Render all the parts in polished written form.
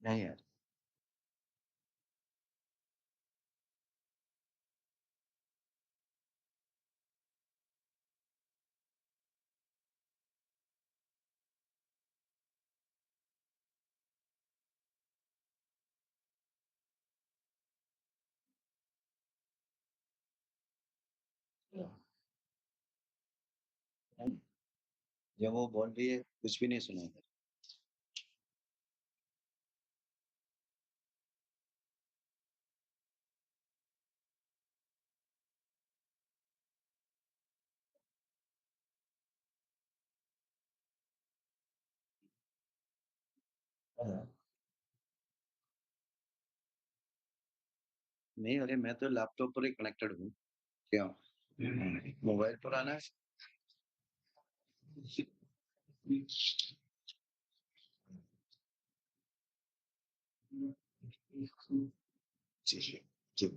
नहीं यार। नहीं, जब वो बोल रही है कुछ भी नहीं सुना इधर। हाँ। नहीं, अरे मैं तो लैपटॉप पर ही कनेक्टेड हूँ। क्या? मोबाइल पर आना है। जी जी जी।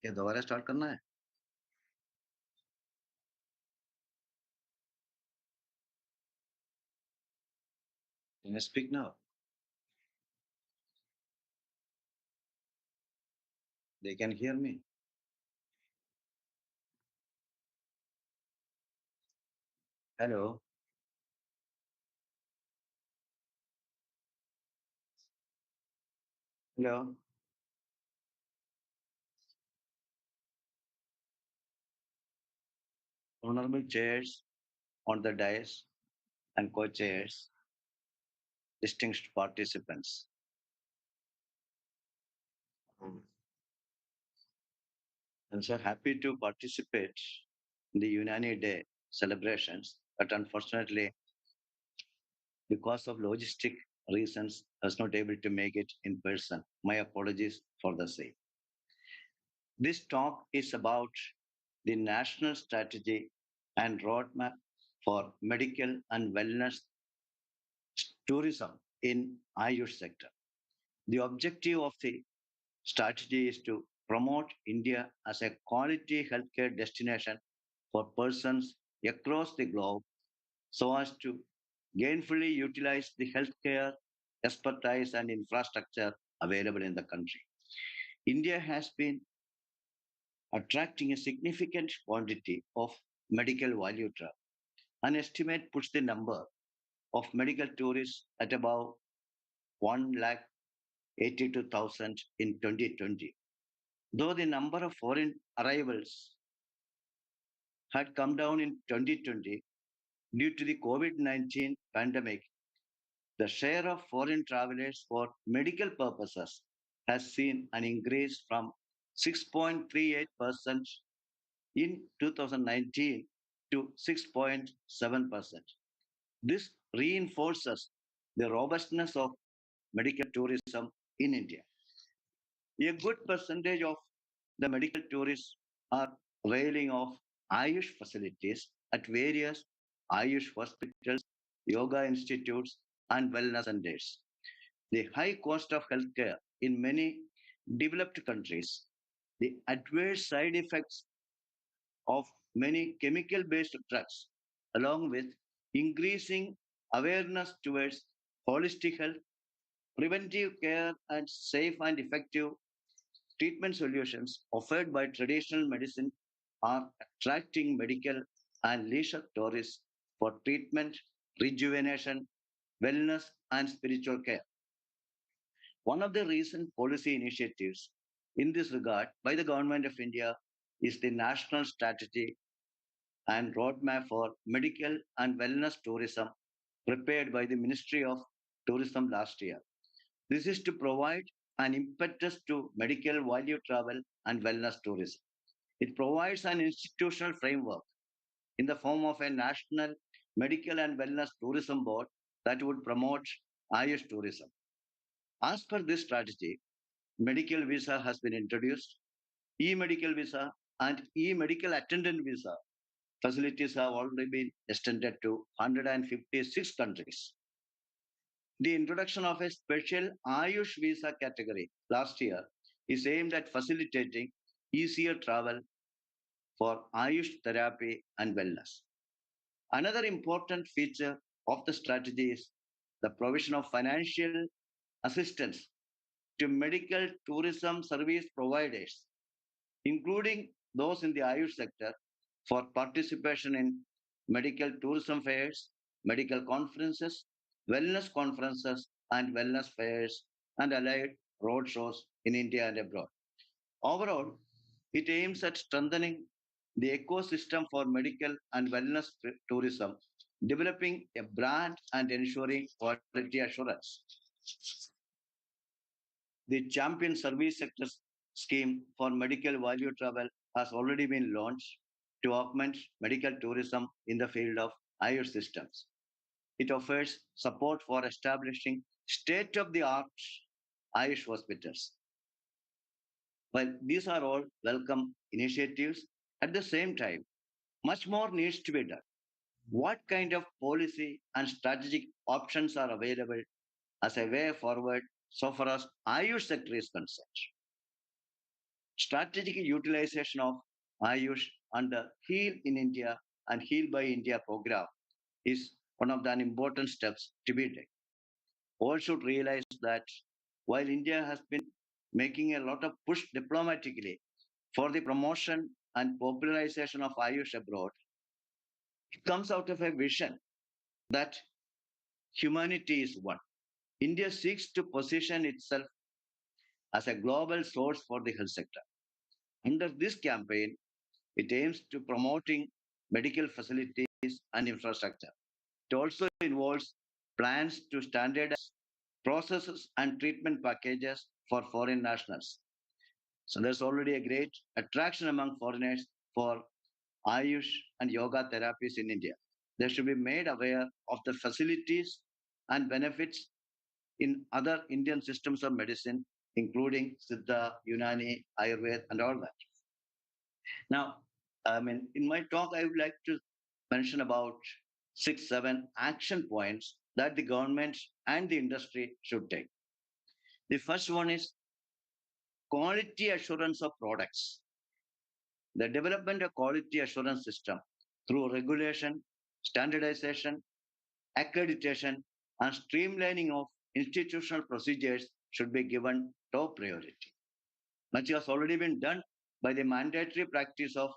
क्या दोबारा स्टार्ट करना है? Can I speak now? They can hear me. Hello. Hello. Honorable chairs on the dais and co-chairs, distinguished participants. I'm so happy to participate in the Unani Day celebrations, but unfortunately, because of logistic reasons, I was not able to make it in person. My apologies for the same. This talk is about the national strategy and roadmap for medical and wellness tourism in Ayush sector. The objective of the strategy is to promote India as a quality healthcare destination for persons across the globe so as to gainfully utilize the healthcare expertise and infrastructure available in the country. India has been attracting a significant quantity of medical value travel. An estimate puts the number of medical tourists at about 1 lakh 82,000 in 2020. Though the number of foreign arrivals had come down in 2020 due to the COVID-19 pandemic, the share of foreign travelers for medical purposes has seen an increase from 6.38% in 2019 to 6.7%. This reinforces the robustness of medical tourism in India. A good percentage of the medical tourists are railing off Ayush facilities at various Ayush hospitals, yoga institutes, and wellness centers. The high cost of healthcare in many developed countries, the adverse side effects of many chemical based drugs, along with increasing awareness towards holistic health, preventive care, and safe and effective treatment solutions offered by traditional medicine are attracting medical and leisure tourists for treatment, rejuvenation, wellness, and spiritual care. One of the recent policy initiatives in this regard by the Government of India is the National Strategy and Roadmap for Medical and Wellness Tourism prepared by the Ministry of Tourism last year. This is to provide an impetus to medical value travel and wellness tourism. It provides an institutional framework in the form of a national medical and wellness tourism board that would promote Ayush tourism. As per this strategy, medical visa has been introduced, e-medical visa and e-medical attendant visa facilities have already been extended to 156 countries. The introduction of a special Ayush visa category last year is aimed at facilitating easier travel for Ayush therapy and wellness. Another important feature of the strategy is the provision of financial assistance to medical tourism service providers, including those in the Ayush sector, for participation in medical tourism fairs, medical conferences, and wellness fairs, and allied roadshows in India and abroad. Overall, it aims at strengthening the ecosystem for medical and wellness tourism, developing a brand and ensuring quality assurance. The Champion Service Sector Scheme for Medical Value Travel has already been launched to augment medical tourism in the field of Ayurveda systems. It offers support for establishing state of the art Ayush hospitals. While these are all welcome initiatives, at the same time, much more needs to be done. What kind of policy and strategic options are available as a way forward so far as Ayush sector is concerned? Strategic utilization of Ayush under Heal in India and Heal by India program is one of the important steps to be taken. All should realize that while India has been making a lot of push diplomatically for the promotion and popularization of Ayush abroad, it comes out of a vision that humanity is one. India seeks to position itself as a global source for the health sector. Under this campaign, it aims to promoting medical facilities and infrastructure. It also involves plans to standardize processes and treatment packages for foreign nationals. So there's already a great attraction among foreigners for Ayush and yoga therapies in India. They should be made aware of the facilities and benefits in other Indian systems of medicine, including Siddha, Unani, Ayurveda, and all that. Now, in my talk, I would like to mention about six, seven action points that the government and the industry should take. The first one is quality assurance of products. The development of quality assurance system through regulation, standardization, accreditation, and streamlining of institutional procedures should be given top priority. Much has already been done by the mandatory practice of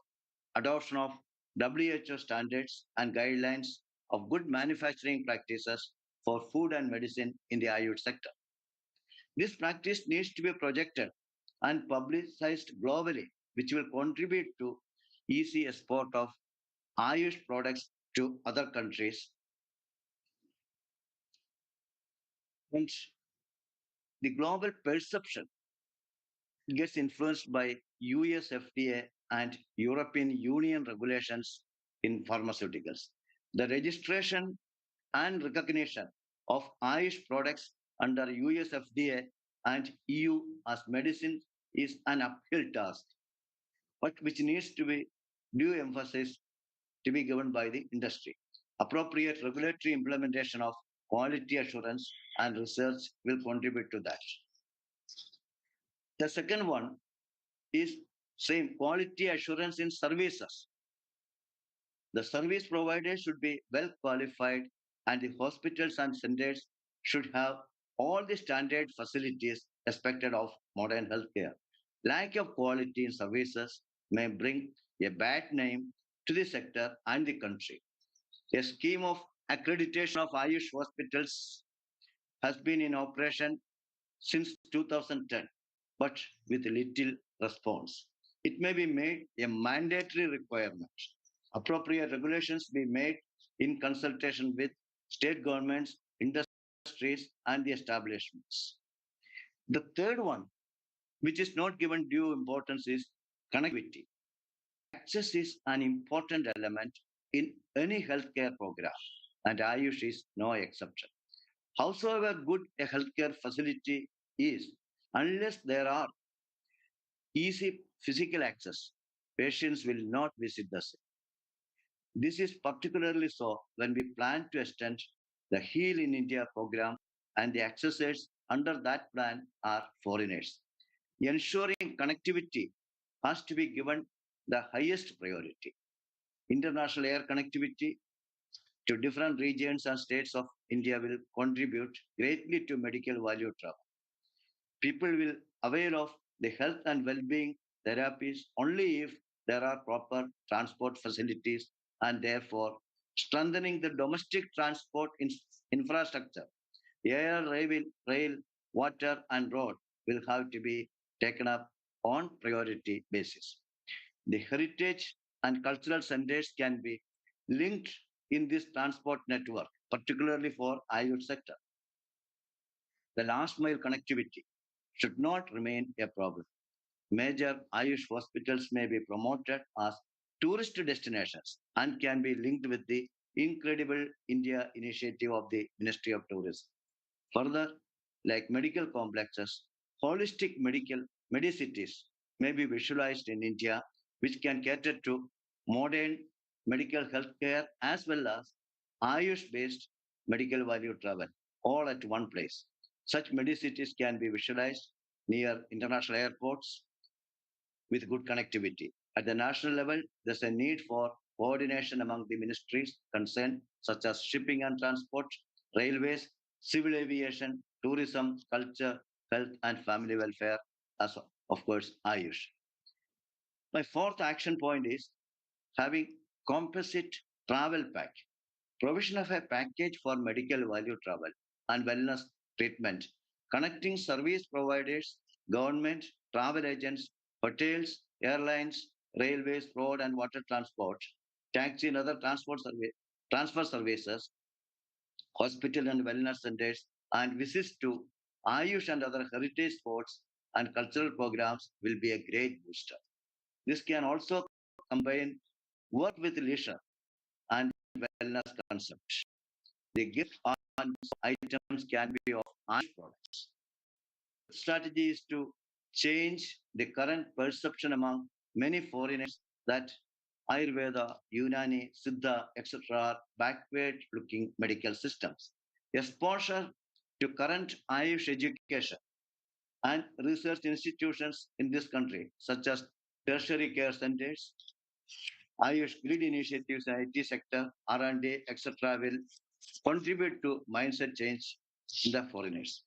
adoption of WHO standards and guidelines of good manufacturing practices for food and medicine in the Ayurveda sector. This practice needs to be projected and publicized globally, which will contribute to easy export of Ayush products to other countries. And the global perception gets influenced by US FDA and European Union regulations in pharmaceuticals. The registration and recognition of Ayush products under US FDA and EU as medicine is an uphill task, but which needs to be due emphasis to be given by the industry. Appropriate regulatory implementation of quality assurance and research will contribute to that. The second one is same quality assurance in services. The service providers should be well qualified and the hospitals and centers should have all the standard facilities expected of modern healthcare. Lack of quality in services may bring a bad name to the sector and the country. A scheme of accreditation of Ayush hospitals has been in operation since 2010, but with little response. It may be made a mandatory requirement. Appropriate regulations be made in consultation with state governments, industries, and the establishments. The third one, which is not given due importance, is connectivity. Access is an important element in any healthcare program, and Ayush is no exception. Howsoever good a healthcare facility is, unless there are easy physical access, patients will not visit the same. This is particularly so when we plan to extend the Heal in India program and the accessors under that plan are foreigners. Ensuring connectivity has to be given the highest priority. International air connectivity to different regions and states of India will contribute greatly to medical value travel. People will aware of the health and well-being therapies only if there are proper transport facilities and therefore strengthening the domestic transport infrastructure. Air, rail, water and road will have to be taken up on priority basis. The heritage and cultural centers can be linked in this transport network, particularly for Ayurveda sector. The last mile connectivity should not remain a problem. Major Ayush hospitals may be promoted as tourist destinations and can be linked with the Incredible India initiative of the Ministry of Tourism. Further, like medical complexes, holistic medical medicities may be visualized in India, which can cater to modern medical healthcare as well as Ayush-based medical value travel, all at one place. Such medicities can be visualized near international airports with good connectivity. At the national level, there's a need for coordination among the ministries concerned, such as shipping and transport, railways, civil aviation, tourism, culture, health, and family welfare, as of course, Ayush. My fourth action point is having composite travel pack. Provision of a package for medical value travel and wellness treatment, connecting service providers, government, travel agents, hotels, airlines, railways, road and water transport, taxi and other transfer services, hospital and wellness centers, and visits to Ayush and other heritage sports and cultural programs will be a great booster. This can also combine work with leisure and wellness concepts. The gift on items can be of Ayush products. Strategy is to change the current perception among many foreigners that Ayurveda, Unani, Siddha, etc. are backward looking medical systems. Exposure to current Ayush education and research institutions in this country, such as tertiary care centers, Ayush grid initiatives in IT sector, R&D, etc. will contribute to mindset change in the foreigners.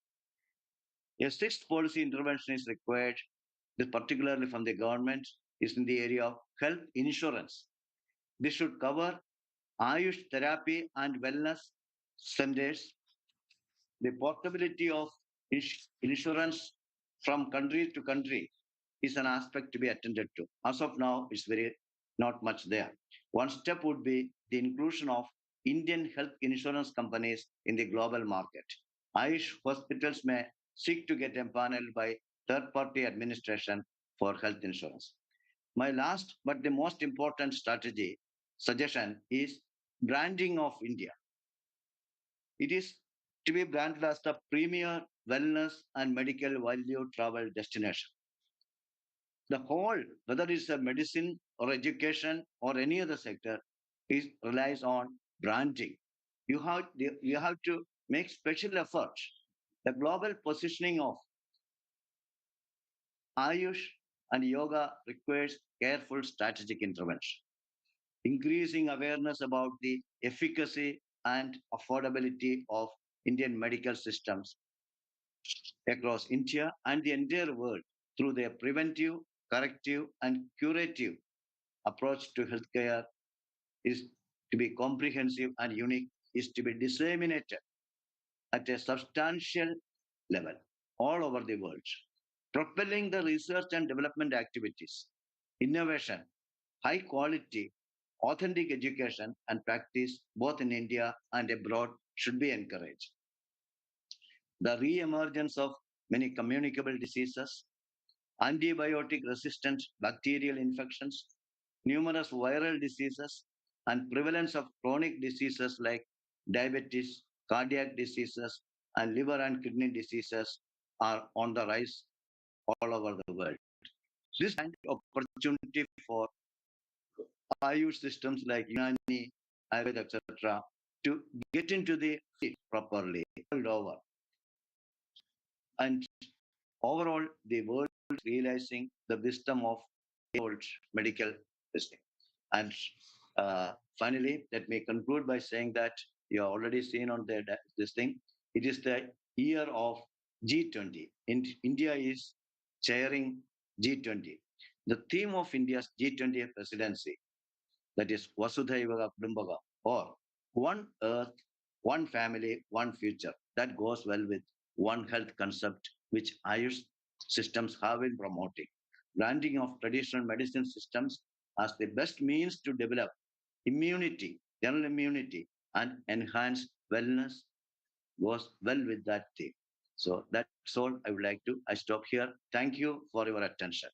A sixth policy intervention is required, particularly from the government, is in the area of health insurance. This should cover Ayush therapy and wellness centers, the portability of insurance from country to country is an aspect to be attended to. As of now, it's very not much there. One step would be the inclusion of Indian health insurance companies in the global market. Ayush hospitals may seek to get empaneled by third-party administration for health insurance. My last but the most important strategy suggestion is branding of India. It is to be branded as the premier wellness and medical value travel destination. The whole, whether it's a medicine or education or any other sector, is relies on branding. You have to make special efforts. The global positioning of Ayush and yoga requires careful strategic intervention. Increasing awareness about the efficacy and affordability of Indian medical systems across India and the entire world through their preventive, corrective, and curative approach to healthcare is to be comprehensive and unique, is to be disseminated at a substantial level all over the world, propelling the research and development activities, innovation, high quality, authentic education and practice both in India and abroad should be encouraged. The re-emergence of many communicable diseases, antibiotic resistant bacterial infections, numerous viral diseases, and prevalence of chronic diseases like diabetes, cardiac diseases, and liver and kidney diseases are on the rise all over the world. This kind of opportunity for Ayush systems like Unani, Ayurveda, etc., to get into the field properly world over. And overall, the world is realizing the wisdom of the old medical system. And finally, let me conclude by saying that you have already seen on this thing. It is the year of G20. India is chairing G20. The theme of India's G20 presidency, that is Vasudhaiva Kudumbaka, or one earth, one family, one future. That goes well with one health concept, which Ayush systems have been promoting. Branding of traditional medicine systems as the best means to develop immunity, general immunity, and enhance wellness goes well with that theme. So that's all I would like to. I stop here. Thank you for your attention.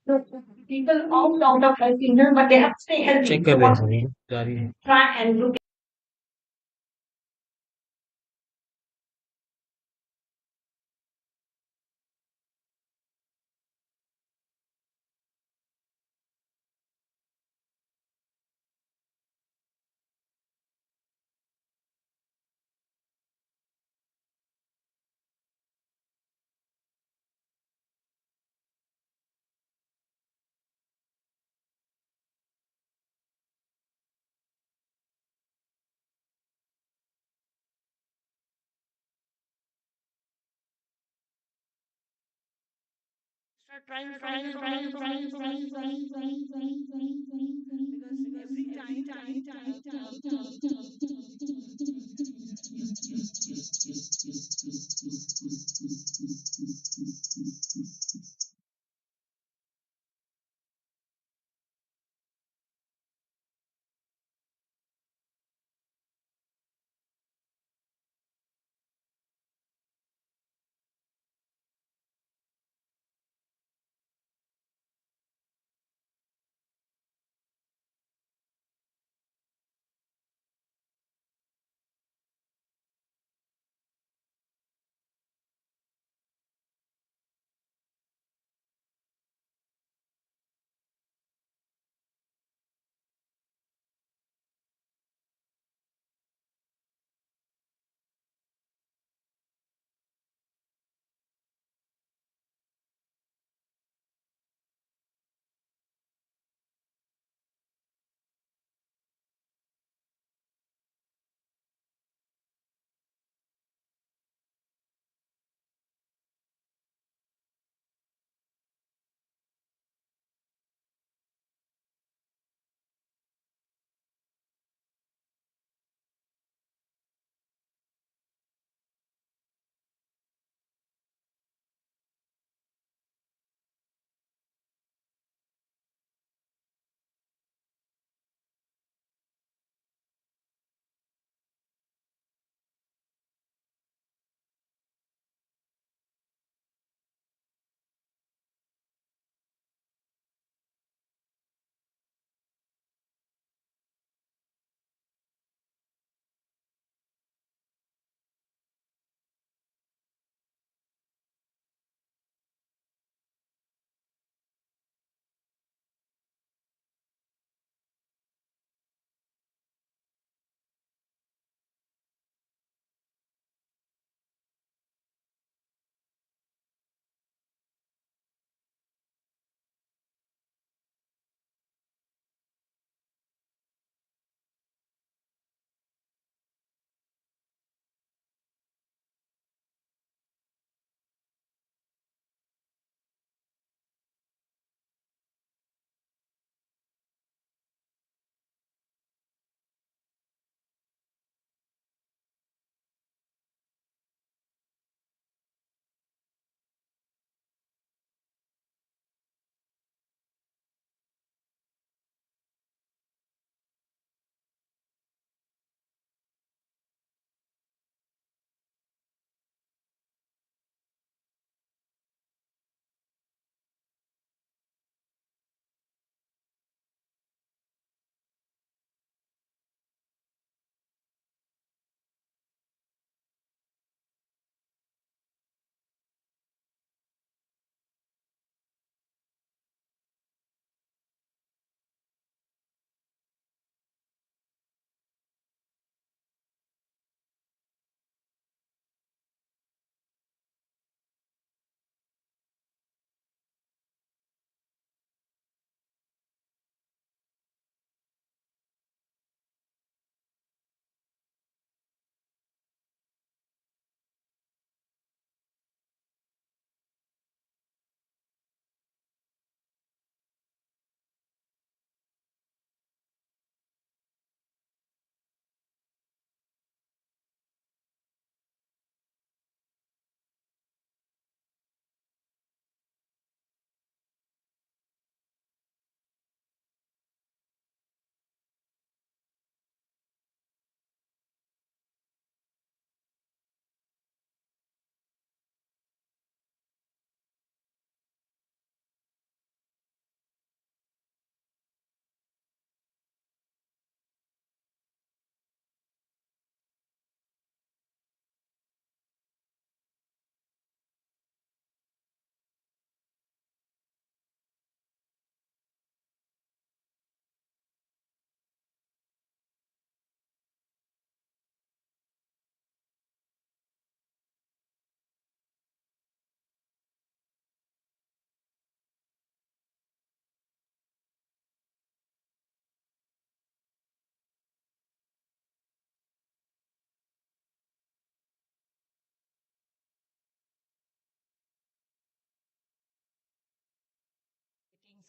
So people opt out of health insurance, but they have to stay healthy. Check So कर रहे what हैं सभी जा रही है try and look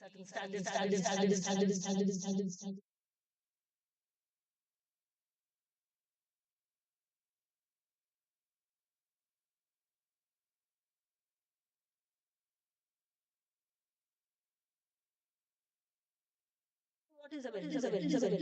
certain standards. What is a well-developed?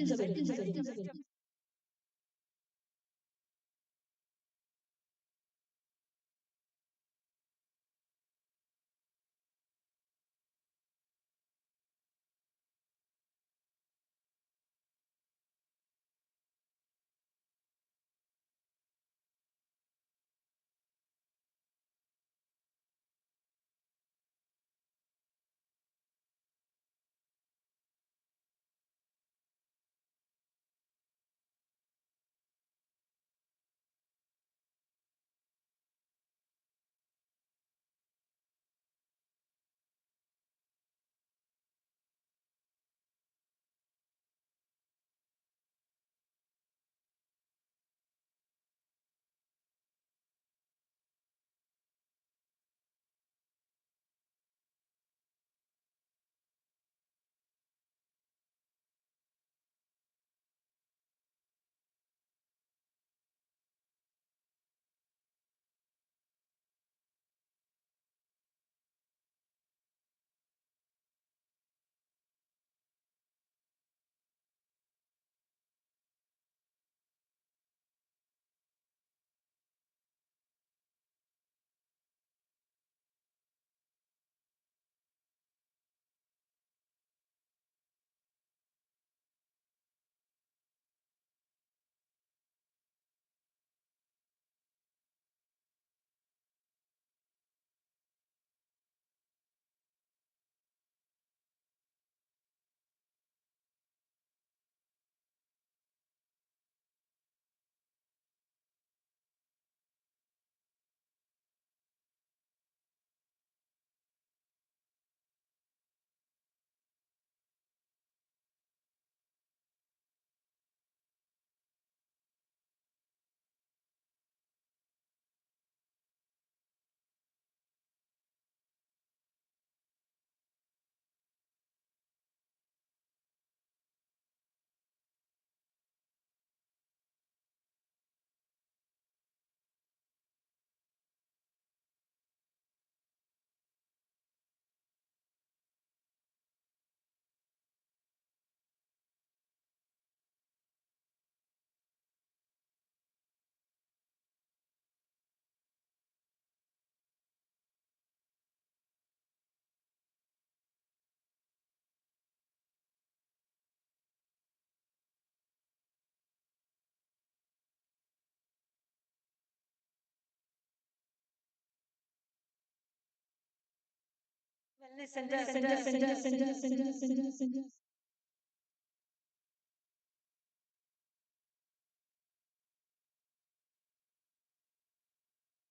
Wellness center.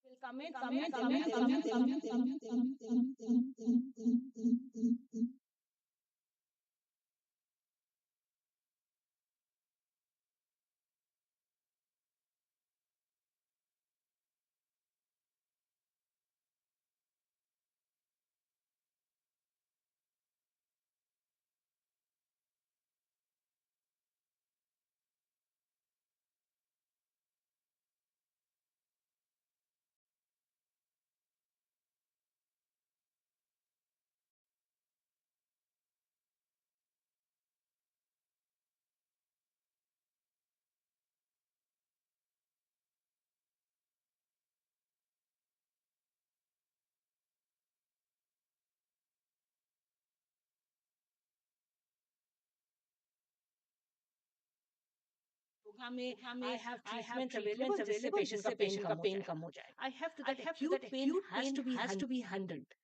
Will come in. Program में I have treatments available जिससे patient का पेन कम हो जाए. I have to that acute pain has to be handled.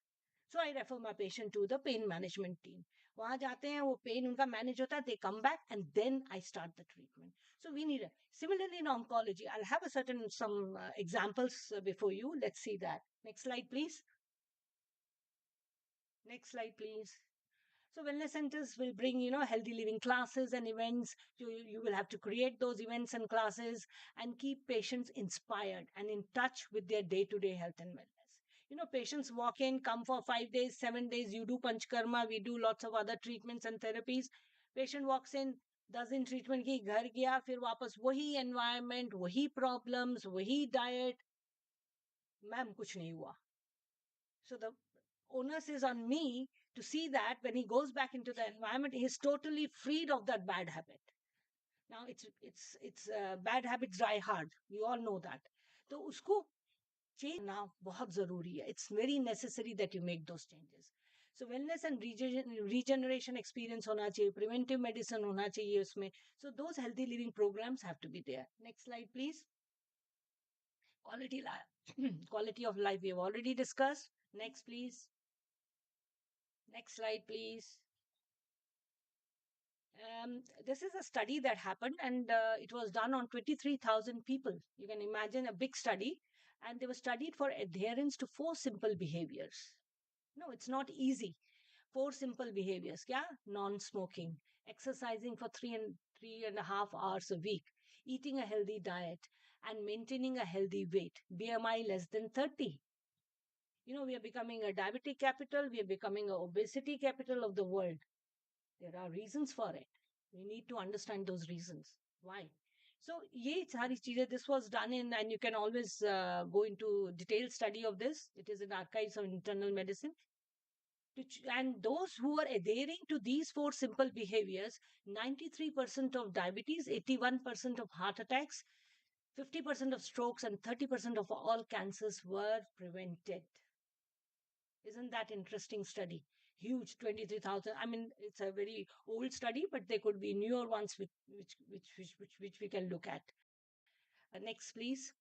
So I refer my patient to the pain management team. वहां जाते हैं, वो पेन उनका मैनेज होता है, they come back and then I start the treatment. So we need similarly in oncology. I'll have a certain some examples before you. Let's see that. Next slide, please. Next slide, please. So wellness centers will bring, healthy living classes and events. You will have to create those events and classes and keep patients inspired and in touch with their day-to-day health and wellness. Patients walk in, come for 5 days, 7 days, you do panchkarma, we do lots of other treatments and therapies. Patient walks in, 10 दिन treatment की, घर गया, फिर वापस वही environment, वही problems, वही diet, ma'am कुछ नहीं हुआ. So the onus is on me to see that when he goes back into the environment, he is totally freed of that bad habit. Now it's bad habits die hard. We all know that. तो उसको change करना बहुत जरूरी है. It's very necessary that you make those changes. So wellness and regeneration experience होना चाहिए, preventive medicine होना चाहिए उसमें. So those healthy living programs have to be there. Next slide, please. Quality quality of life we have already discussed. Next, please. Next slide, please. This is a study that happened, and it was done on 23,000 people. You can imagine a big study, and they were studied for adherence to 4 simple behaviors. No, it's not easy. 4 simple behaviors. Kya? Non-smoking, exercising for 3.5 hours a week, eating a healthy diet, and maintaining a healthy weight. BMI less than 30. We are becoming a diabetic capital. We are becoming a obesity capital of the world. There are reasons for it. We need to understand those reasons. Why? So, ye sari cheezein, this was done in, and you can always go into detailed study of this. It is in Archives of Internal Medicine. And those who are adhering to these 4 simple behaviors, 93% of diabetes, 81% of heart attacks, 50% of strokes, and 30% of all cancers were prevented. Isn't that interesting study? Huge, 23,000. I mean, it's a very old study, but there could be newer ones which we can look at. Next, please.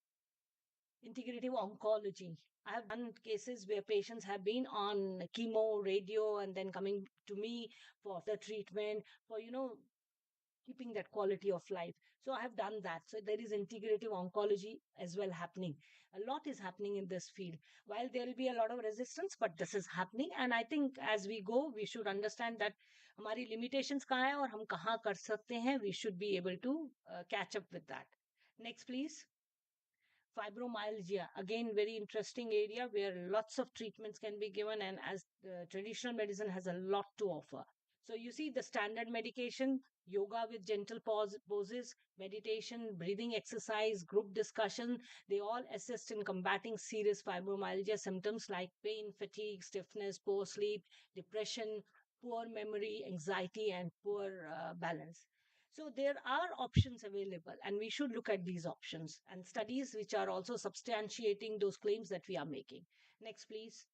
Integrative oncology. I have done cases where patients have been on chemo, radio, and then coming to me for the treatment, for, keeping that quality of life. So I have done that. So there is integrative oncology as well happening. A lot is happening in this field. While there will be a lot of resistance, but this is happening. And I think as we go, we should understand that हमारी limitations कहाँ है और हम कहाँ कर सकते हैं. We should be able to catch up with that. Next, please. Fibromyalgia, again very interesting area where lots of treatments can be given, and as traditional medicine has a lot to offer. So you see the standard medication, yoga with gentle poses, meditation, breathing exercise, group discussion, they all assist in combating serious fibromyalgia symptoms like pain, fatigue, stiffness, poor sleep, depression, poor memory, anxiety, and poor balance. So there are options available, and we should look at these options and studies which are also substantiating those claims that we are making. Next, please.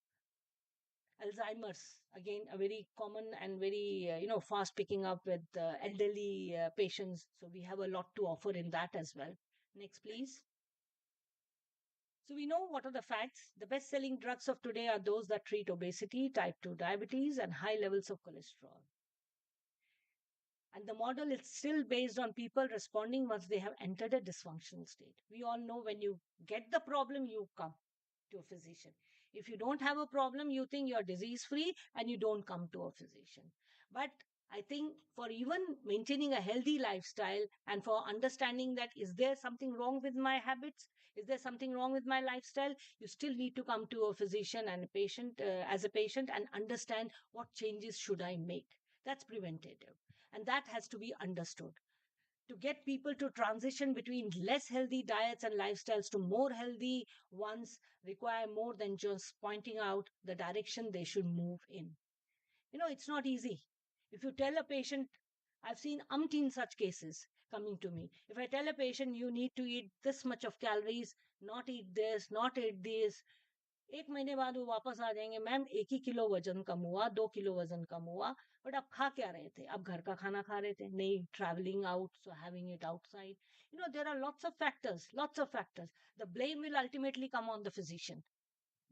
Alzheimer's, again, a very common and very, fast picking up with elderly patients. So we have a lot to offer in that as well. Next, please. So we know what are the facts. The best-selling drugs of today are those that treat obesity, type 2 diabetes, and high levels of cholesterol. And the model is still based on people responding once they have entered a dysfunctional state. We all know when you get the problem, you come to a physician. If you don't have a problem, you think you're disease free and you don't come to a physician. But I think for even maintaining a healthy lifestyle and for understanding that is there something wrong with my habits, is there something wrong with my lifestyle, you still need to come to a physician and a patient as a patient and understand what changes should I make. That's preventative, and that has to be understood. To get people to transition between less healthy diets and lifestyles to more healthy ones require more than just pointing out the direction they should move in. It's not easy. If you tell a patient, I've seen umpteen such cases coming to me. If I tell a patient you need to eat this much of calories, not eat this, not eat this, 1 महीने बाद वो वापस आ जाएंगे, ma'am 1 ही kilo वजन कम हुआ, 2 kilo वजन कम हुआ, but आप खा क्या रहे थे? आप घर का खाना खा रहे थे? नहीं, travelling out, so having it outside. There are lots of factors. The blame will ultimately come on the physician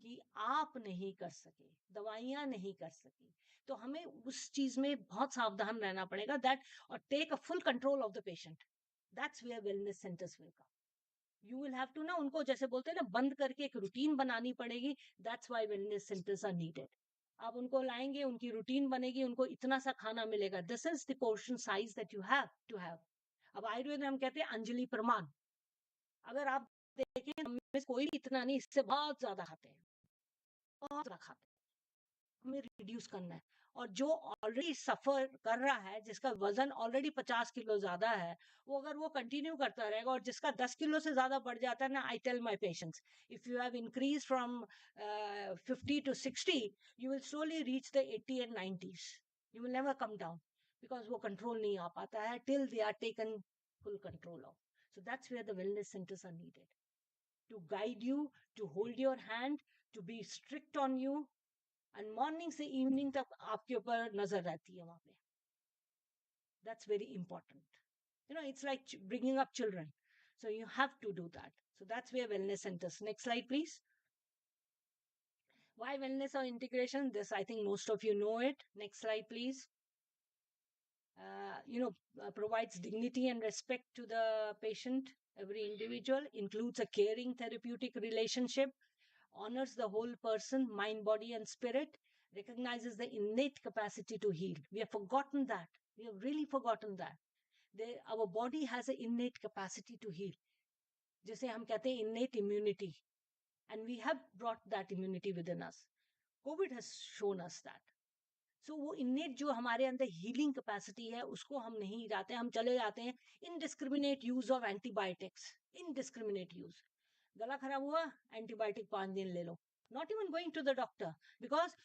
कि आप नहीं कर सके, दवाइयां नहीं कर सकी. तो हमें उस चीज में बहुत सावधान रहना पड़ेगा, दैट और take a full control of the patient. That's where wellness centres will come. You will have to ना, उनको जैसे बोलते हैं ना, बंद करके एक रूटीन बनानी पड़ेगी. That's why wellness centres are needed. आप उनको लाएंगे, उनकी रूटीन बनेगी, उनको इतना सा खाना मिलेगा. This is the portion size that you have to have. अब आयुर्वेद में हम कहते हैं अंजलि प्रमाण. अगर आप देखें, हम में से कोई भी इतना नहीं, इससे बहुत ज्यादा खाते हैं. और ज़्यादा खाते हैं, हमें रिड्यूस करना है। और जो ऑलरेडी सफ़र कर रहा है, जिसका वज़न ऑलरेडी 50 किलो ज़्यादा है, वो अगर वो कंटिन्यू करता रहेगा और जिसका 10 किलो से ज़्यादा बढ़ जाता है ना, I tell my patients, if you have increase from 50 to 60, you will slowly reach the 80 and 90s. You will never come down because वो कंट्रोल नहीं आ पाता है till they are taken full control of. So that's where the wellness centers are needed, to guide you, to hold your hand, to be strict on you, and morning से evening तक आपके ऊपर नजर रहती है वहां पे. That's very important. It's like bringing up children, so you have to do that. So that's where wellness centers. Next slide, please. Why wellness or integration? This, I think most of you know it. Next slide, please. Provides dignity and respect to the patient. Every individual includes a caring therapeutic relationship, honors the whole person, mind, body, and spirit, recognizes the innate capacity to heal. We have forgotten that. We have really forgotten that. Our body has an innate capacity to heal. जिसे हम कहते हैं innate immunity. And we have brought that immunity within us. COVID has shown us that. सो वो innate जो हमारे अंदर healing capacity है उसको हम नहीं जाते, हम चले जाते हैं indiscriminate use of antibiotics. Indiscriminate use. गला खराब हुआ, एंटीबायोटिक 5 दिन ले लो. Not even going to the doctor, because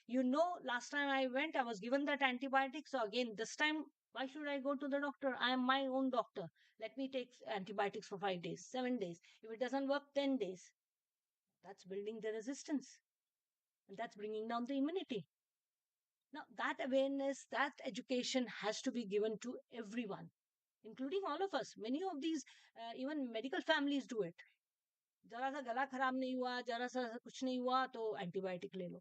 last time I went, I was given that antibiotic. So again, this time, why should I go to the doctor? I am my own doctor. Let me take antibiotics for 5 days, 7 days. If it doesn't work, 10 days. That's building the resistance. And that's bringing down the immunity. Now, that awareness, that education has to be given to everyone, including all of us. Many of these, even medical families do it. जरा सा गला खराब नहीं हुआ, जरा सा कुछ नहीं हुआ तो एंटीबायोटिक ले लो.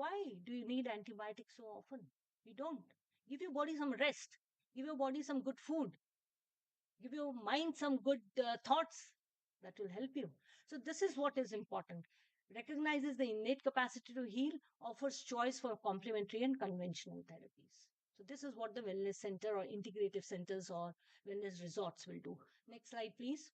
Why do you need antibiotics so often? You don't. Give your body some rest. Give your body some good food. Give your mind some good thoughts that will help you. So this is what is important. Recognizes the innate capacity to heal, offers choice for complementary and conventional therapies. So this is what the wellness center or integrative centers or wellness resorts will do. Next slide, please.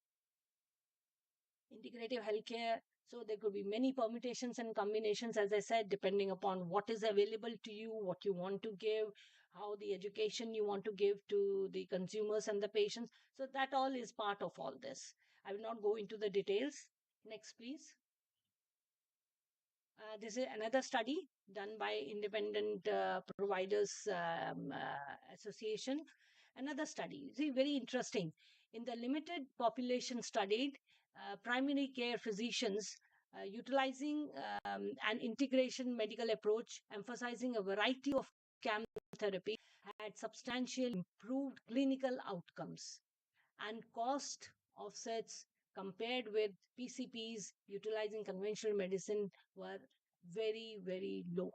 Integrative healthcare. So there could be many permutations and combinations, as I said, depending upon what is available to you, what you want to give, how the education you want to give to the consumers and the patients. So that all is part of all this. I will not go into the details. Next, please. This is another study done by Independent Providers Association. Another study, see, very interesting. In the limited population studied, primary care physicians utilizing an integration medical approach, emphasizing a variety of chemotherapy, had substantially improved clinical outcomes, and cost offsets compared with PCPs utilizing conventional medicine were very, very low.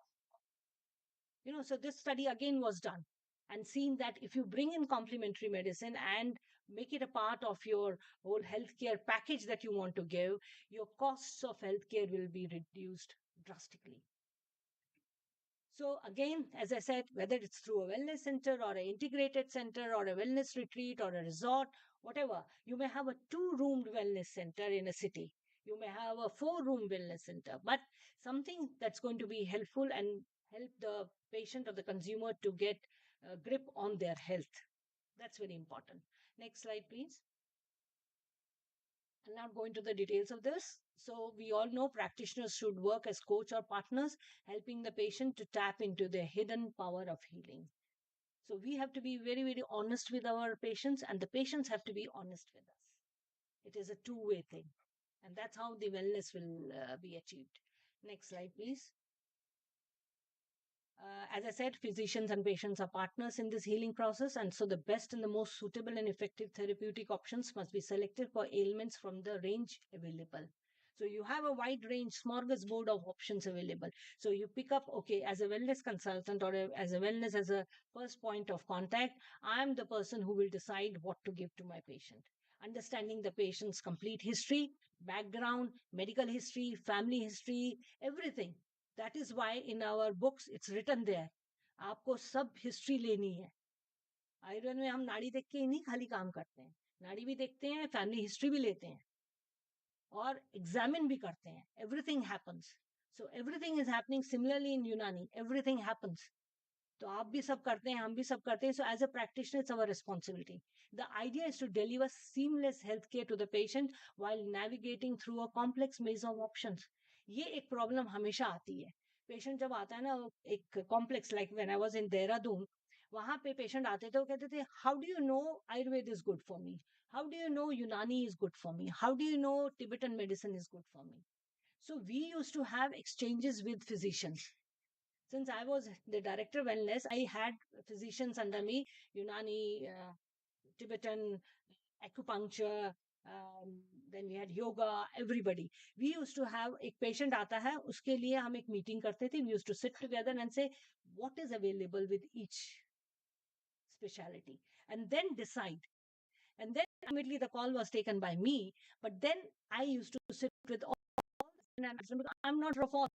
So this study again was done and seen that if you bring in complementary medicine and make it a part of your whole healthcare package that you want to give, your costs of healthcare will be reduced drastically. So again, as I said, whether it's through a wellness center or an integrated center or a wellness retreat or a resort, whatever, you may have a 2-roomed wellness center in a city. You may have a 4-room wellness center, but something that's going to be helpful and help the patient or the consumer to get a grip on their health. That's very important. Next slide, please. I'll not go into the details of this. So we all know practitioners should work as coach or partners, helping the patient to tap into their hidden power of healing. So we have to be very, very honest with our patients, and the patients have to be honest with us. It is a two-way thing. And that's how the wellness will be achieved. Next slide, please. As I said, physicians and patients are partners in this healing process, and so the best and the most suitable and effective therapeutic options must be selected for ailments from the range available. So you have a wide range, smorgasbord of options available. So you pick up, okay, as a wellness consultant or as a wellness as a first point of contact, I'm the person who will decide what to give to my patient. Understanding the patient's complete history, background, medical history, family history, everything. That is why in our books it's written there. आपको सब history लेनी है. आयुर्वेद में हम नाड़ी देख के ही नहीं खाली काम करते हैं, नाड़ी भी देखते हैं, फैमिली हिस्ट्री भी लेते हैं और एग्जामिन भी करते हैं. Everything happens. So everything is happening similarly in Unani. Everything happens. तो आप भी सब करते हैं, हम भी सब करते हैं. So as a practitioner, it's our responsibility. The idea is to deliver seamless healthcare to the patient while navigating through a complex maze of options. ये एक प्रॉब्लम हमेशा आती है. पेशेंट जब आता है ना, एक complex, like when I was in Dehradun, वहां पे पेशेंट आते थे, वो कहते थे, how do you know Ayurveda is good for me, how do you know Unani is good for me, how do you know Tibetan medicine is good for me. So we used to have exchanges with physicians. Since I was the director of wellness, I had physicians under me, Unani, Tibetan, acupuncture, then we had yoga, everybody. We used to have, एक patient आता है, उसके लिए हम एक meeting करते थे. We used to sit together and say, what is available with each specialty, and then decide. And then ultimately the call was taken by me, but then I used to sit with all, and I'm not sure of all.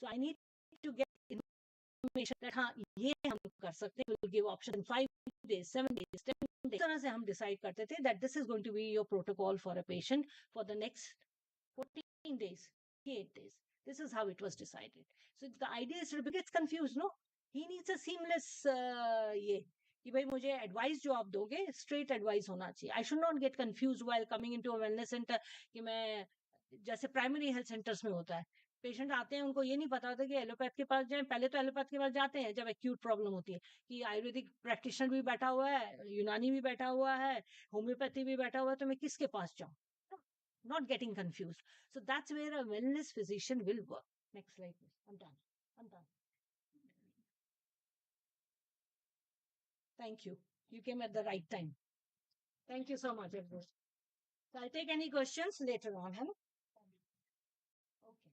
So I need to get information that हाँ ये हम कर सकते हैं. We'll give option in 5 days, 7 days, 10 days. इस तरह से हम decide करते थे that this is going to be your protocol for a patient for the next 14 days, 8 days. This is how it was decided. So the idea is to gets confused, no? He needs a seamless ये कि भाई मुझे advice जो आप दोगे straight advice होना चाहिए. I should not get confuse while coming into a wellness centre कि मैं, जैसे प्राइमरी हेल्थ सेंटर्स में होता है, पेशेंट आते हैं, उनको ये नहीं पता होता कि एलोपैथ के पास जाएं. पहले तो एलोपैथ के पास जाते हैं जब एक्यूट प्रॉब्लम होती है, कि आयुर्वेदिक प्रैक्टिशनर भी बैठा हुआ है, यूनानी भी बैठा हुआ है, होम्योपैथी भी बैठा हुआ है, तो मैं किसके पास जाऊं? Not getting confused. So that's where a wellness physician will work. Next slide, please. I'm done. I'm done. Thank you. You came at the right time. Thank you so much, everyone. So I'll take any questions later on. Hello? Okay.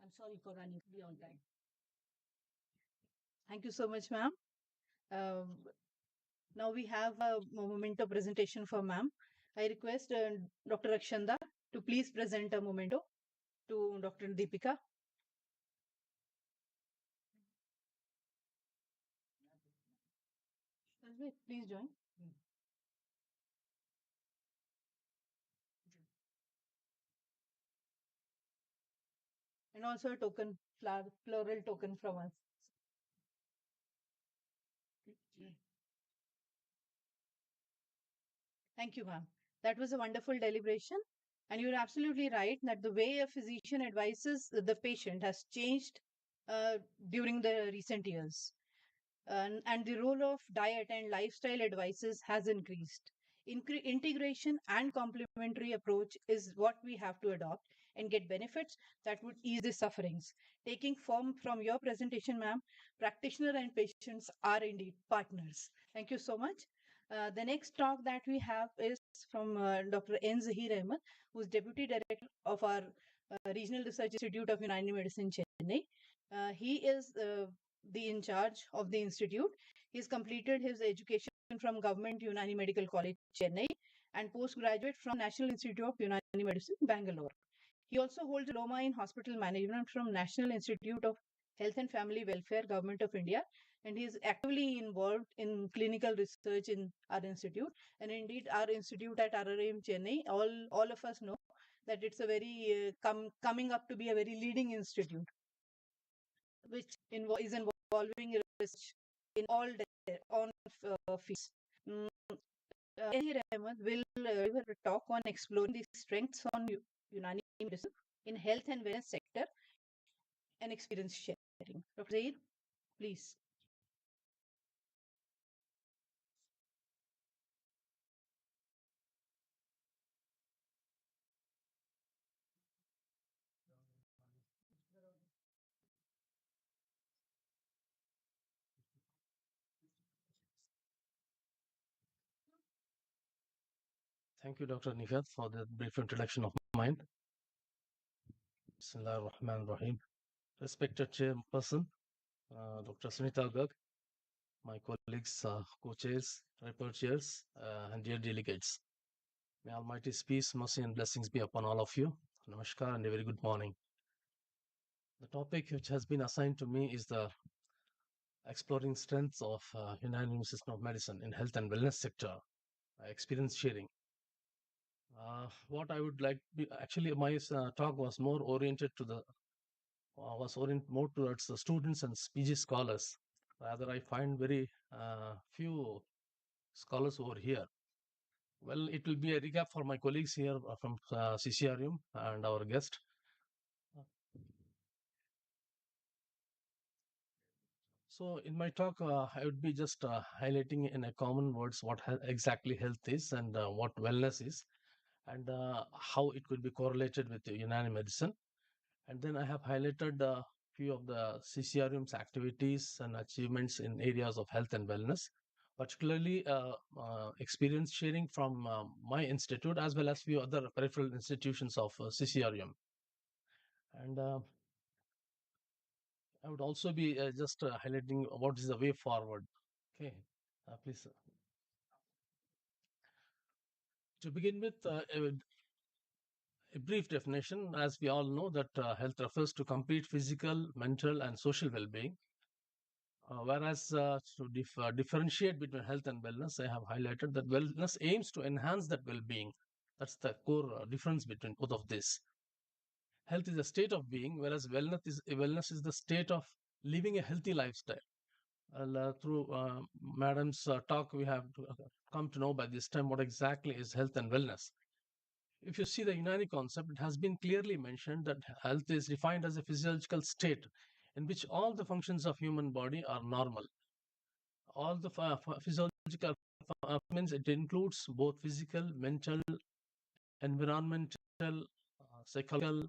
I'm sorry for running beyond time. Thank you so much, ma'am. Now we have a memento presentation for ma'am. I request Dr. Akshanda to please present a memento to Dr. Deepika. Please join. And also a token, floral token from us. Thank you, ma'am. That was a wonderful deliberation. And you're absolutely right that the way a physician advises the patient has changed during the recent years. And the role of diet and lifestyle advices has increased. Integration and complementary approach is what we have to adopt and get benefits that would ease the sufferings. Taking form from your presentation, ma'am, practitioner and patients are indeed partners. Thank you so much. The next talk that we have is from Dr. N. Zahir Ahmed, who is Deputy Director of our Regional Research Institute of Unani Medicine, Chennai. He is the in charge of the institute. He's completed his education from Government Unani Medical College, Chennai, and postgraduate from National Institute of Unani Medicine, Bangalore. He also holds a diploma in hospital management from National Institute of Health and Family Welfare, Government of India, and he is actively involved in clinical research in our institute. And indeed, our institute at RRM Chennai, all of us know that it's a very coming up to be a very leading institute, which is involving research in all on fields. Tahir Ahmed will give a talk on exploring the strengths on Unani medicine in health and wellness sector and experience sharing. Dr. Zahir, please. Thank you, Dr. Nifat, for the brief introduction of mine. Bismillah ar-Rahman ar-Rahim. Respected Chairperson, Dr. Sunita Garg, my colleagues, co-chairs, chairs, and dear delegates. May Almighty's peace, mercy, and blessings be upon all of you. Namaskar and a very good morning. The topic which has been assigned to me is the exploring strengths of Unani system of medicine in health and wellness sector, experience sharing. What I would like, actually, my talk was more oriented to the was oriented more towards the students and PG scholars. Rather, I find very few scholars over here. Well, it will be a recap for my colleagues here from CCRM and our guest. So, in my talk, I would be just highlighting in a common words what exactly health is and what wellness is, and how it could be correlated with Unani medicine. And then I have highlighted a few of the CCRM's activities and achievements in areas of health and wellness, particularly experience sharing from my institute as well as few other peripheral institutions of CCRM. And I would also be just highlighting what is the way forward. Okay, please. To begin with, a brief definition, as we all know, that health refers to complete physical, mental, and social well-being. Whereas to differentiate between health and wellness, I have highlighted that wellness aims to enhance that well-being. That's the core difference between both of this. Health is a state of being, whereas wellness is the state of living a healthy lifestyle. Through Madam's talk, we have come to know by this time what exactly is health and wellness. If you see the Unani concept, it has been clearly mentioned that health is defined as a physiological state in which all the functions of human body are normal. All the physiological means it includes both physical, mental, environmental, psychological,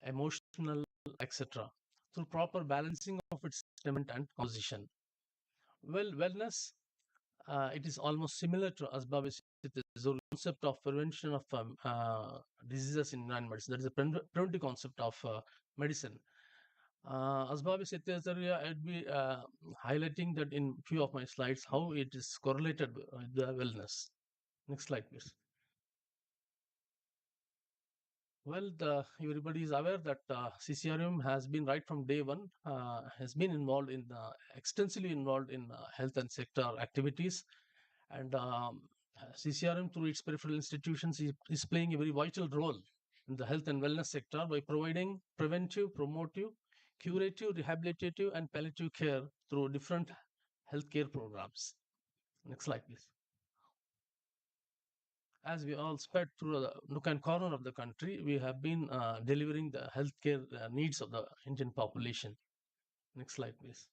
emotional, etc. through proper balancing of its temperament and composition. Well, wellness, it is almost similar to Asbab's concept of prevention of diseases in non-medicine. That is a preventive concept of medicine. Asbab Satyasarya, I'd be highlighting that in few of my slides, how it is correlated with the wellness. Next slide, please. Well, everybody is aware that CCRM has been right from day one, has been involved in extensively involved in health and sector activities, and CCRM through its peripheral institutions is playing a very vital role in the health and wellness sector by providing preventive, promotive, curative, rehabilitative, and palliative care through different healthcare programs. Next slide, please. As we all spread through the nook and corner of the country, we have been delivering the healthcare needs of the Indian population. Next slide, please.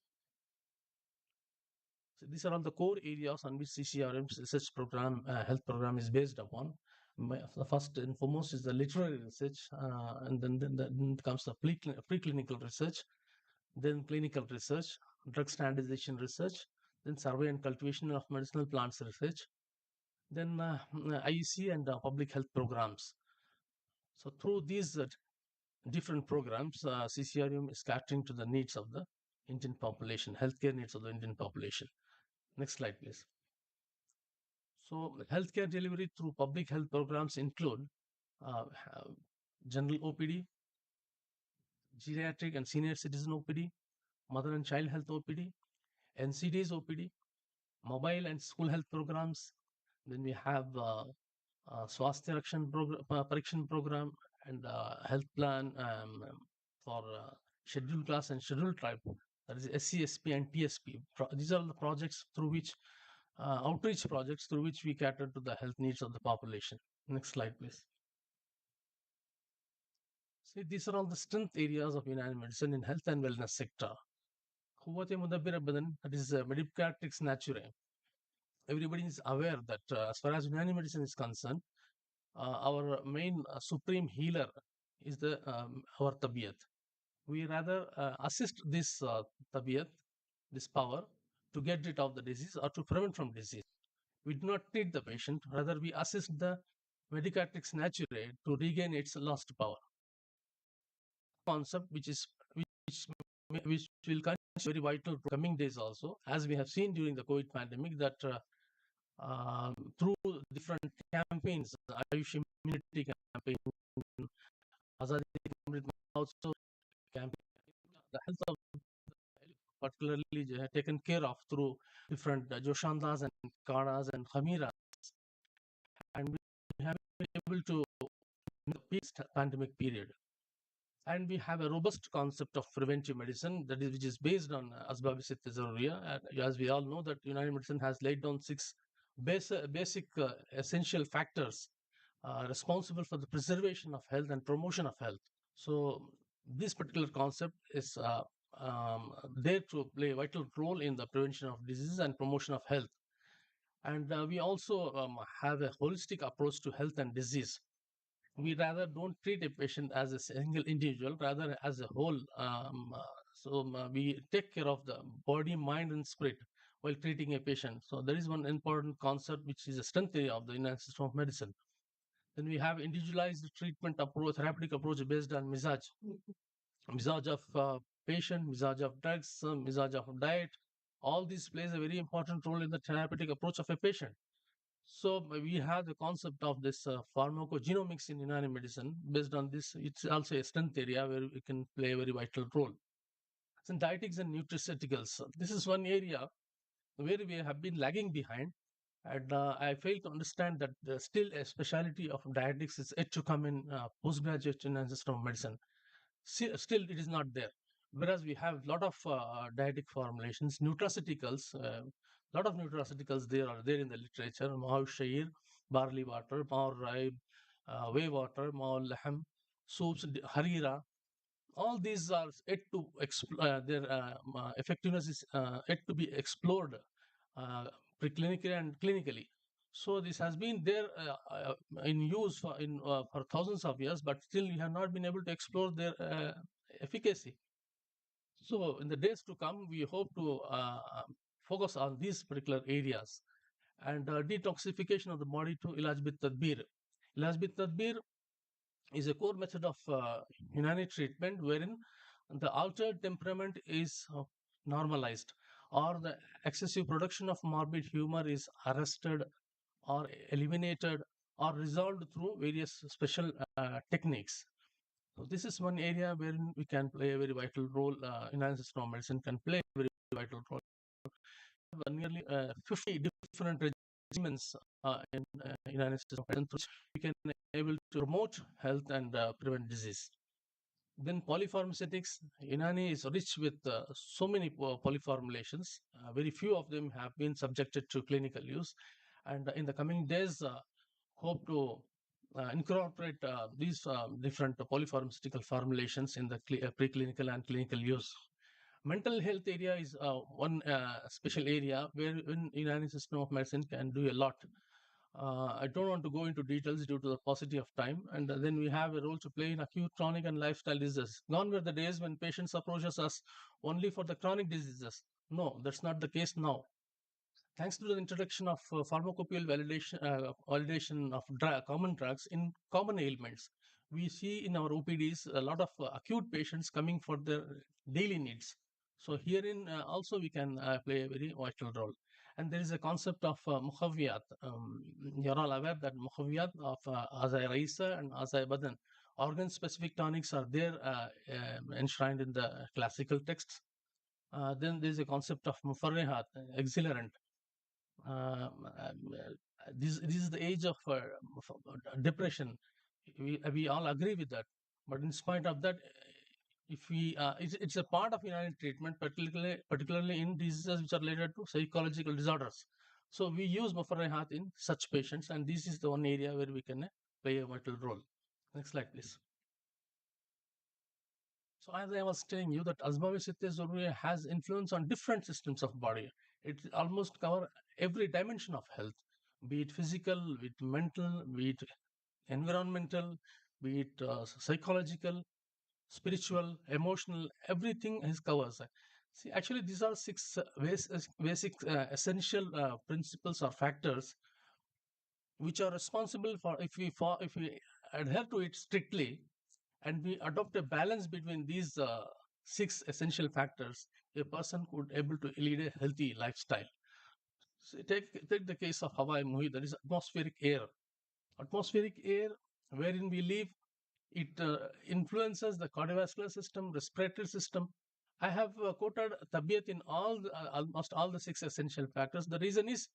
So these are all the core areas on which CCRM's research program, health program is based upon. The first and foremost is the literary research, and then comes the preclinical research, then clinical research, drug standardization research, then survey and cultivation of medicinal plants research, then IEC and public health programs. So through these different programs, CCRM is catering to the needs of the Indian population, healthcare needs of the Indian population. Next slide, please. So healthcare delivery through public health programs include uh, general OPD, geriatric and senior citizen OPD, mother and child health OPD, NCDs OPD, mobile and school health programs. Then we have Swasthya Parikshan program and health plan for scheduled class and scheduled tribe. That is SC, SP, and TSP. These are the projects through which outreach projects through which we cater to the health needs of the population. Next slide, please. See, these are all the strength areas of Unani medicine in health and wellness sector. That is Medicatrix Naturae. Everybody is aware that as far as Unani medicine is concerned, our main supreme healer is our tabiyat. We rather assist this tabiyat, this power, to get rid of the disease or to prevent from disease. We do not treat the patient, rather we assist the Medicatrix Naturae to regain its lost power. Concept which will continue very vital to coming days also, as we have seen during the COVID pandemic, that through different campaigns, Ayush Immunity campaign, Azadi Amrit also campaign, the health of particularly taken care of through different Joshandas and Kadas and Khamiras. And we have able to in the pandemic period. And we have a robust concept of preventive medicine that is which is based on asbab-e-sitta zaruriya. As we all know that United Medicine has laid down six basic essential factors responsible for the preservation of health and promotion of health. So this particular concept is there to play a vital role in the prevention of diseases and promotion of health. And we also have a holistic approach to health and disease. We rather don't treat a patient as a single individual, rather as a whole. We take care of the body, mind, and spirit while treating a patient. So there is one important concept which is a strength area of the United System of Medicine. Then we have individualized treatment approach, therapeutic approach based on misage of patient, misage of drugs, misage of diet. All this plays a very important role in the therapeutic approach of a patient. So we have the concept of this pharmacogenomics in Unani medicine. Based on this, it's also a strength area where we can play a very vital role. So dietetics and nutraceuticals. This is one area where we have been lagging behind. And I fail to understand that still a specialty of dietetics is yet to come in postgraduate in the system of medicine. Still, it is not there. Whereas we have a lot of dietetic formulations, nutraceuticals, lot of nutraceuticals there are there in the literature. Mao shair, barley water, mao rye, whey water, mao lahm, soups, harira. All these are yet to their effectiveness is yet to be explored uh, preclinically and clinically. So this has been there in use for thousands of years, but still we have not been able to explore their efficacy. So in the days to come, we hope to focus on these particular areas and detoxification of the body to ilaj bit tadbir. Ilaj bit tadbir is a core method of Unani treatment wherein the altered temperament is normalized or the excessive production of morbid humor is arrested or eliminated or resolved through various special techniques. So this is one area wherein we can play a very vital role. United System of Medicine can play a very vital role. Nearly 50 different regimens in United States of Medicine through which we can able to promote health and prevent disease. Then polypharmaceutics, Unani is rich with so many polyformulations. Very few of them have been subjected to clinical use. And in the coming days, hope to incorporate these different polypharmaceutical formulations in the preclinical and clinical use. Mental health area is one special area where in United System of Medicine can do a lot. I don't want to go into details due to the paucity of time. And then we have a role to play in acute, chronic, and lifestyle diseases. Gone were the days when patients approaches us only for the chronic diseases. No, that's not the case now. Thanks to the introduction of pharmacopoeial validation of common drugs in common ailments, we see in our OPDs a lot of acute patients coming for their daily needs. So herein also we can play a very vital role. And there is a concept of mukhawiyat. You're all aware that mukhawiyat of azai raisa and azai badan, organ-specific tonics are there enshrined in the classical texts. Then there is a concept of mufarrihat, exhilarant. This is the age of depression. We all agree with that. But in spite of that, if we it's a part of United treatment, particularly in diseases which are related to psychological disorders. So we use Mufarrihat in such patients, and this is the one area where we can play a vital role. Next slide, please. So as I was telling you that Asbab-e-Sitta has influence on different systems of body. It almost cover every dimension of health, be it physical, be it mental, be it environmental, be it psychological, spiritual, emotional, everything is covers. See, actually, these are six basic essential principles or factors which are responsible for if we adhere to it strictly and we adopt a balance between these six essential factors, a person could able to lead a healthy lifestyle. So take the case of Hawa Muhi, that is atmospheric air. Atmospheric air wherein we live, it influences the cardiovascular system, respiratory system. I have quoted Tabiyat in almost all the six essential factors. The reason is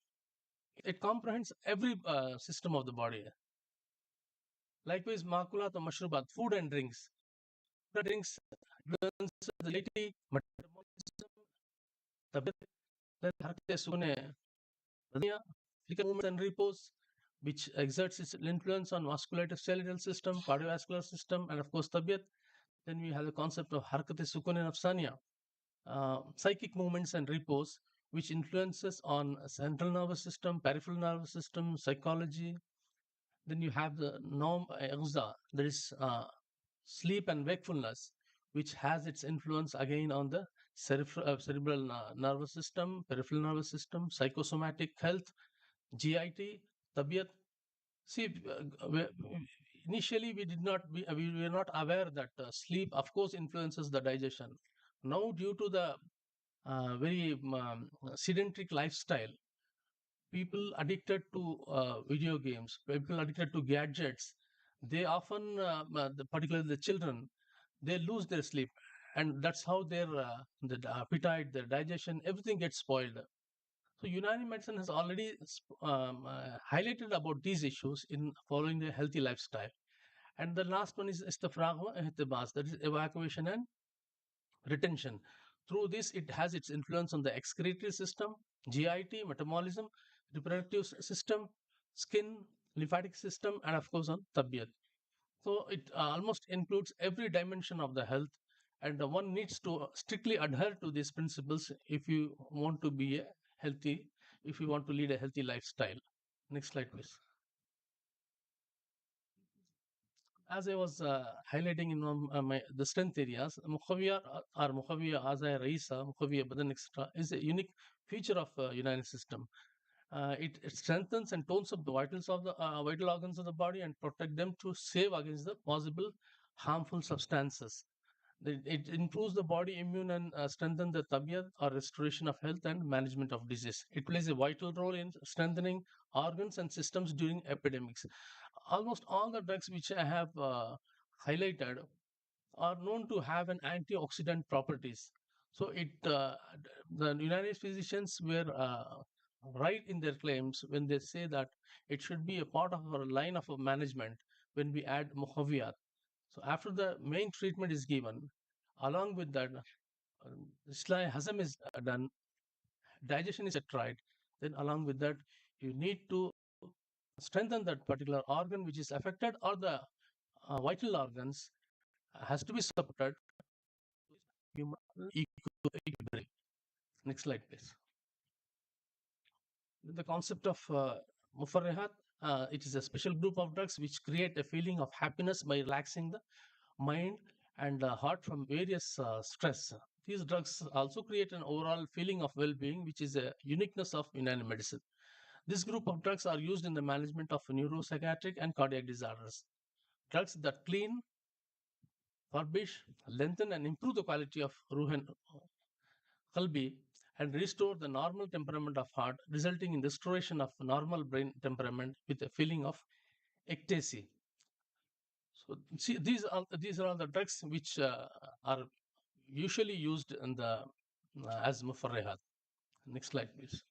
it comprehends every system of the body. Likewise, makulat or mashrubat, food and drinks. The drinks influence the lady metabolism, tabiat, then harakat sukune, physical movement and repose, which exerts its influence on musculoskeletal system, cardiovascular system, and of course tabiat. Then we have the concept of harakat sukun and nafsania, psychic movements and repose, which influences on central nervous system, peripheral nervous system, psychology. Then you have the norm exa, that is sleep and wakefulness, which has its influence again on the cerebral nervous system, peripheral nervous system, psychosomatic health, GIT, tabiat. See, initially we were not aware that sleep, of course, influences the digestion. Now, due to the very sedentary lifestyle, people addicted to video games, people addicted to gadgets, they often, particularly the children, they lose their sleep, and that's how their the appetite, their digestion, everything gets spoiled. So Unani medicine has already highlighted about these issues in following a healthy lifestyle. And the last one is istafragh ihtibas, that is evacuation and retention. Through this, it has its influence on the excretory system, GIT, metabolism, reproductive system, skin, lymphatic system, and of course on tabiat. So it almost includes every dimension of the health, and one needs to strictly adhere to these principles if you want to be a healthy, if you want to lead a healthy lifestyle. Next slide, please. As I was highlighting in the strength areas, Mukhaviya or Mukhaviya Azaya Raisa, Mukhaviya Badan, etc., is a unique feature of United system. It strengthens and tones up the vitals of the vital organs of the body and protect them to save against the possible harmful substances. It improves the body immune and strengthen the tabiat or restoration of health and management of disease. It plays a vital role in strengthening organs and systems during epidemics. Almost all the drugs which I have highlighted are known to have an antioxidant properties. So the United physicians were right in their claims when they say that it should be a part of our line of management when we add muhaviat. So after the main treatment is given, along with that, Hazam is done, digestion is tried. Then along with that, you need to strengthen that particular organ which is affected, or the vital organs has to be supported. Human equilibrium. Next slide, please. The concept of mufarrihat, it is a special group of drugs which create a feeling of happiness by relaxing the mind and heart from various stress. These drugs also create an overall feeling of well-being, which is a uniqueness of Unani medicine. This group of drugs are used in the management of neuropsychiatric and cardiac disorders. Drugs that clean, furbish, lengthen, and improve the quality of ruh and qalbi and restore the normal temperament of heart, resulting in restoration of normal brain temperament with a feeling of ecstasy. So see, these are all the drugs which are usually used in the as mufarrihat. Next slide, please.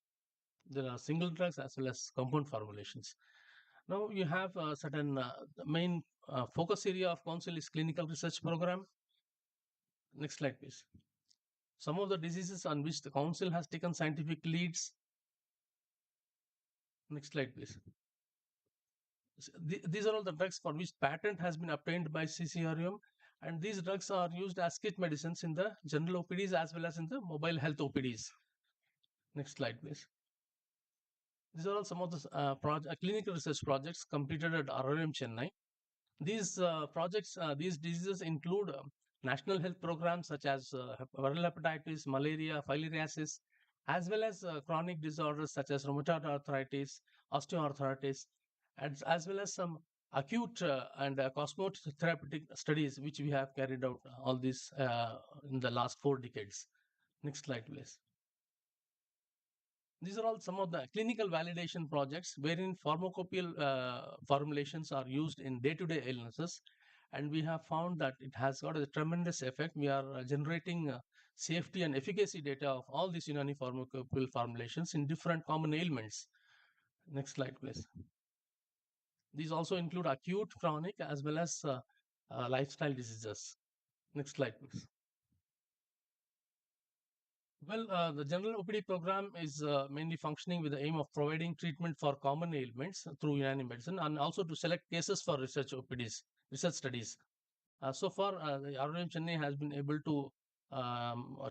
There are single drugs as well as compound formulations. Now you have certain the main focus area of council is clinical research program. Next slide, please. Some of the diseases on which the council has taken scientific leads. Next slide, please. These are all the drugs for which patent has been obtained by CCRM, and these drugs are used as kit medicines in the general OPDs as well as in the mobile health OPDs. Next slide, please. These are all some of the clinical research projects completed at RRM Chennai. These projects, these diseases include national health programs such as viral hepatitis, malaria, filariasis, as well as chronic disorders such as rheumatoid arthritis, osteoarthritis, and as well as some acute and cosmetic therapeutic studies which we have carried out all these in the last 4 decades. Next slide, please. These are all some of the clinical validation projects wherein pharmacopoeial formulations are used in day-to-day illnesses, and we have found that it has got a tremendous effect. We are generating safety and efficacy data of all these Unani pharmacopoeial formulations in different common ailments. Next slide, please. These also include acute, chronic, as well as lifestyle diseases. Next slide, please. Well, the general OPD program is mainly functioning with the aim of providing treatment for common ailments through Unani medicine and also to select cases for research OPDs, research studies. So far, the RRM Chennai has been able to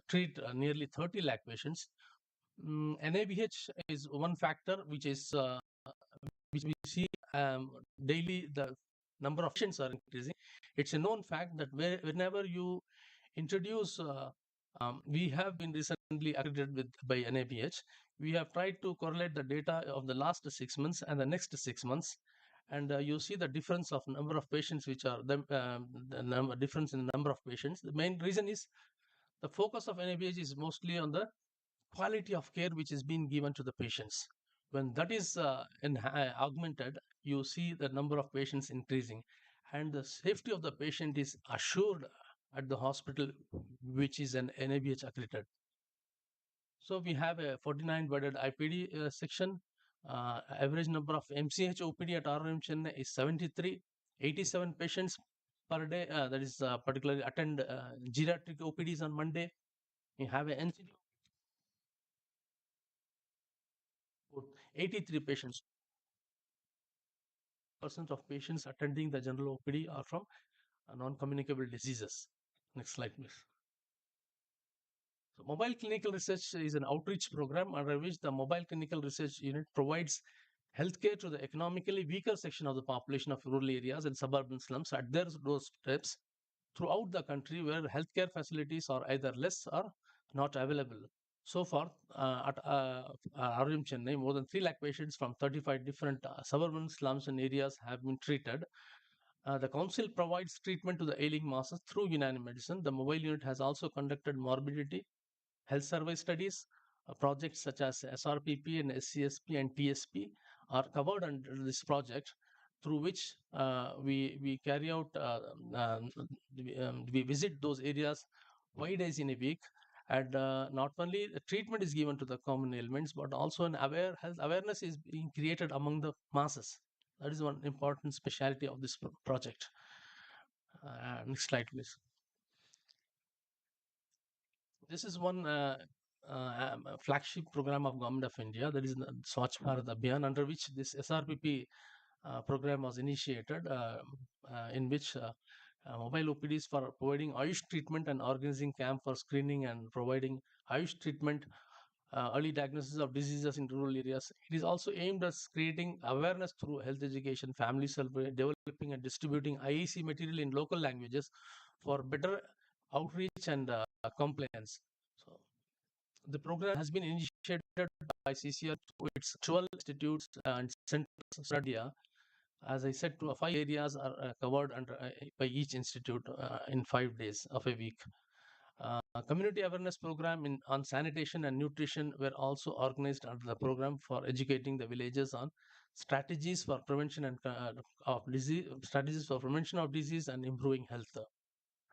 treat nearly 30 lakh patients. NABH is one factor which we see daily the number of patients are increasing. It's a known fact that whenever you introduce, we have been recently accredited by NABH. We have tried to correlate the data of the last 6 months and the next 6 months, and you see the difference of number of patients, which are the difference in the number of patients. The main reason is the focus of NABH is mostly on the quality of care which is being given to the patients. When that is augmented, you see the number of patients increasing, and the safety of the patient is assured at the hospital, which is an NABH accredited. So we have a 49 bedded IPD section. Average number of MCH OPD at RRM Chennai is 73, 87 patients per day. That is particularly attend geriatric OPDs on Monday. We have a NCD 83 patients. Percent of patients attending the general OPD are from non-communicable diseases. Next slide, please. So mobile clinical research is an outreach program under which the mobile clinical research unit provides healthcare to the economically weaker section of the population of rural areas and suburban slums at their doorsteps throughout the country where healthcare facilities are either less or not available. So far, at RM Chennai, more than 3 lakh patients from 35 different suburban slums and areas have been treated. The council provides treatment to the ailing masses through Unani medicine. The mobile unit has also conducted morbidity health survey studies. Projects such as SRPP and SCSP and TSP are covered under this project, through which we carry out we visit those areas 5 days in a week, and not only the treatment is given to the common ailments, but also an health awareness is being created among the masses. That is one important specialty of this project. Next slide, please. This is one flagship program of Government of India, that is the Swachh Bharat Abhiyan, under which this SRPP program was initiated, in which mobile OPDs for providing Ayush treatment and organizing camp for screening and providing Ayush treatment, early diagnosis of diseases in rural areas. It is also aimed at creating awareness through health education, family survey, developing and distributing IEC material in local languages for better outreach and compliance. So the program has been initiated by CCR to its 12 institutes and centers of India. As I said, 5 areas are covered under, by each institute in 5 days of a week. Community awareness program on sanitation and nutrition were also organized under the program for educating the villages on strategies for prevention and of disease, strategies for prevention of disease and improving health.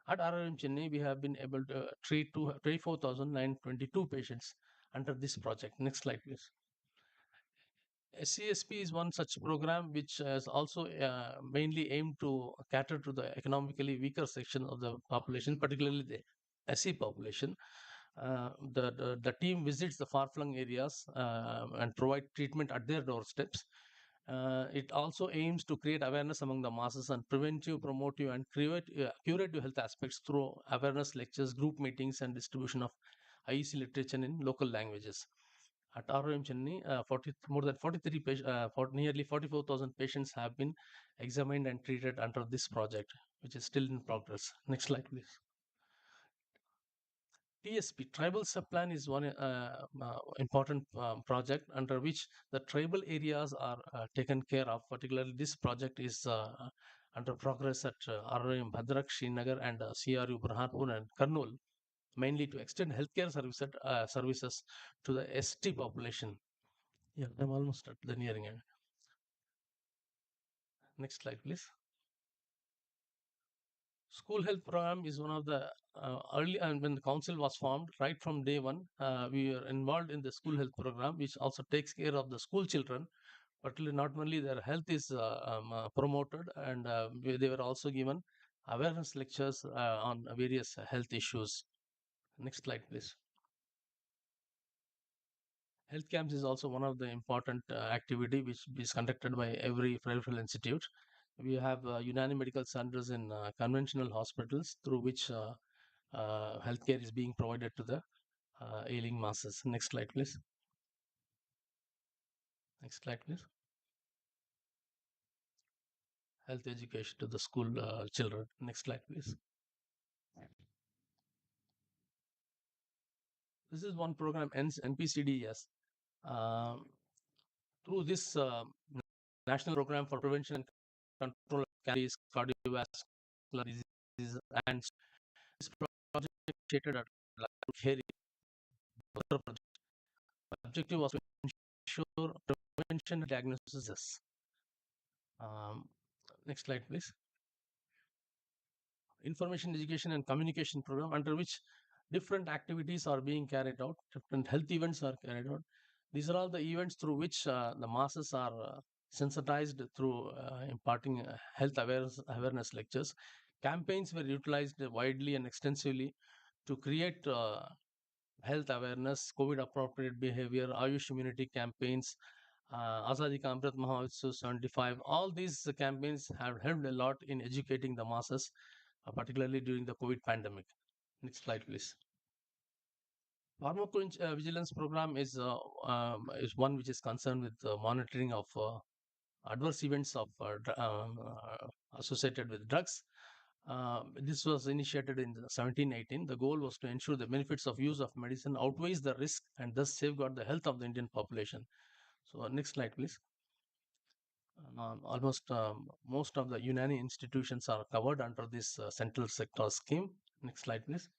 At RRM Chennai, we have been able to treat 24,922 patients under this project. Next slide, please. SCSP is one such program which is also mainly aimed to cater to the economically weaker section of the population, particularly the SC population. The team visits the far-flung areas and provide treatment at their doorsteps. It also aims to create awareness among the masses on preventive, promotive, and curative health aspects through awareness lectures, group meetings, and distribution of IEC literature in local languages. At ROM Chennai, more than 43 nearly 44,000 patients have been examined and treated under this project, which is still in progress. Next slide, please. TSP, Tribal Subplan, is one important project under which the tribal areas are taken care of. Particularly, this project is under progress at ROM Bhadrak, Srinagar, and CRU Burhanpur and Kurnool, mainly to extend healthcare services to the ST population. Yeah, I'm almost at the nearing end. Next slide, please. School health program is one of the early, and when the council was formed, right from day one, we were involved in the school health program, which also takes care of the school children particularly not only their health is promoted, and they were also given awareness lectures on various health issues. Next slide, please. Health camps is also one of the important activity which is conducted by every referral institute. We have Unani medical centers in conventional hospitals through which healthcare is being provided to the ailing masses. Next slide, please. Next slide, please. Health education to the school children. Next slide, please. This is one program, NPCDS. Um, through this National Program for Prevention and Control of Caries, Cardiovascular Disease, and this project initiated at Kheri. The objective was to ensure prevention and diagnosis. Next slide, please. Information education and communication program, under which different activities are being carried out, different health events are carried out. These are all the events through which the masses are sensitized through imparting health awareness lectures. Campaigns were utilized widely and extensively to create health awareness, COVID appropriate behavior, Ayush immunity campaigns, Azadi Ka Amrit Mahotsav 75. All these campaigns have helped a lot in educating the masses, particularly during the COVID pandemic. Next slide, please. Pharmacovigilance program is one which is concerned with monitoring of adverse events of associated with drugs. This was initiated in 1718. The goal was to ensure the benefits of use of medicine outweighs the risk and thus safeguard the health of the Indian population. So next slide, please. Almost most of the Unani institutions are covered under this central sector scheme. Next slide, please.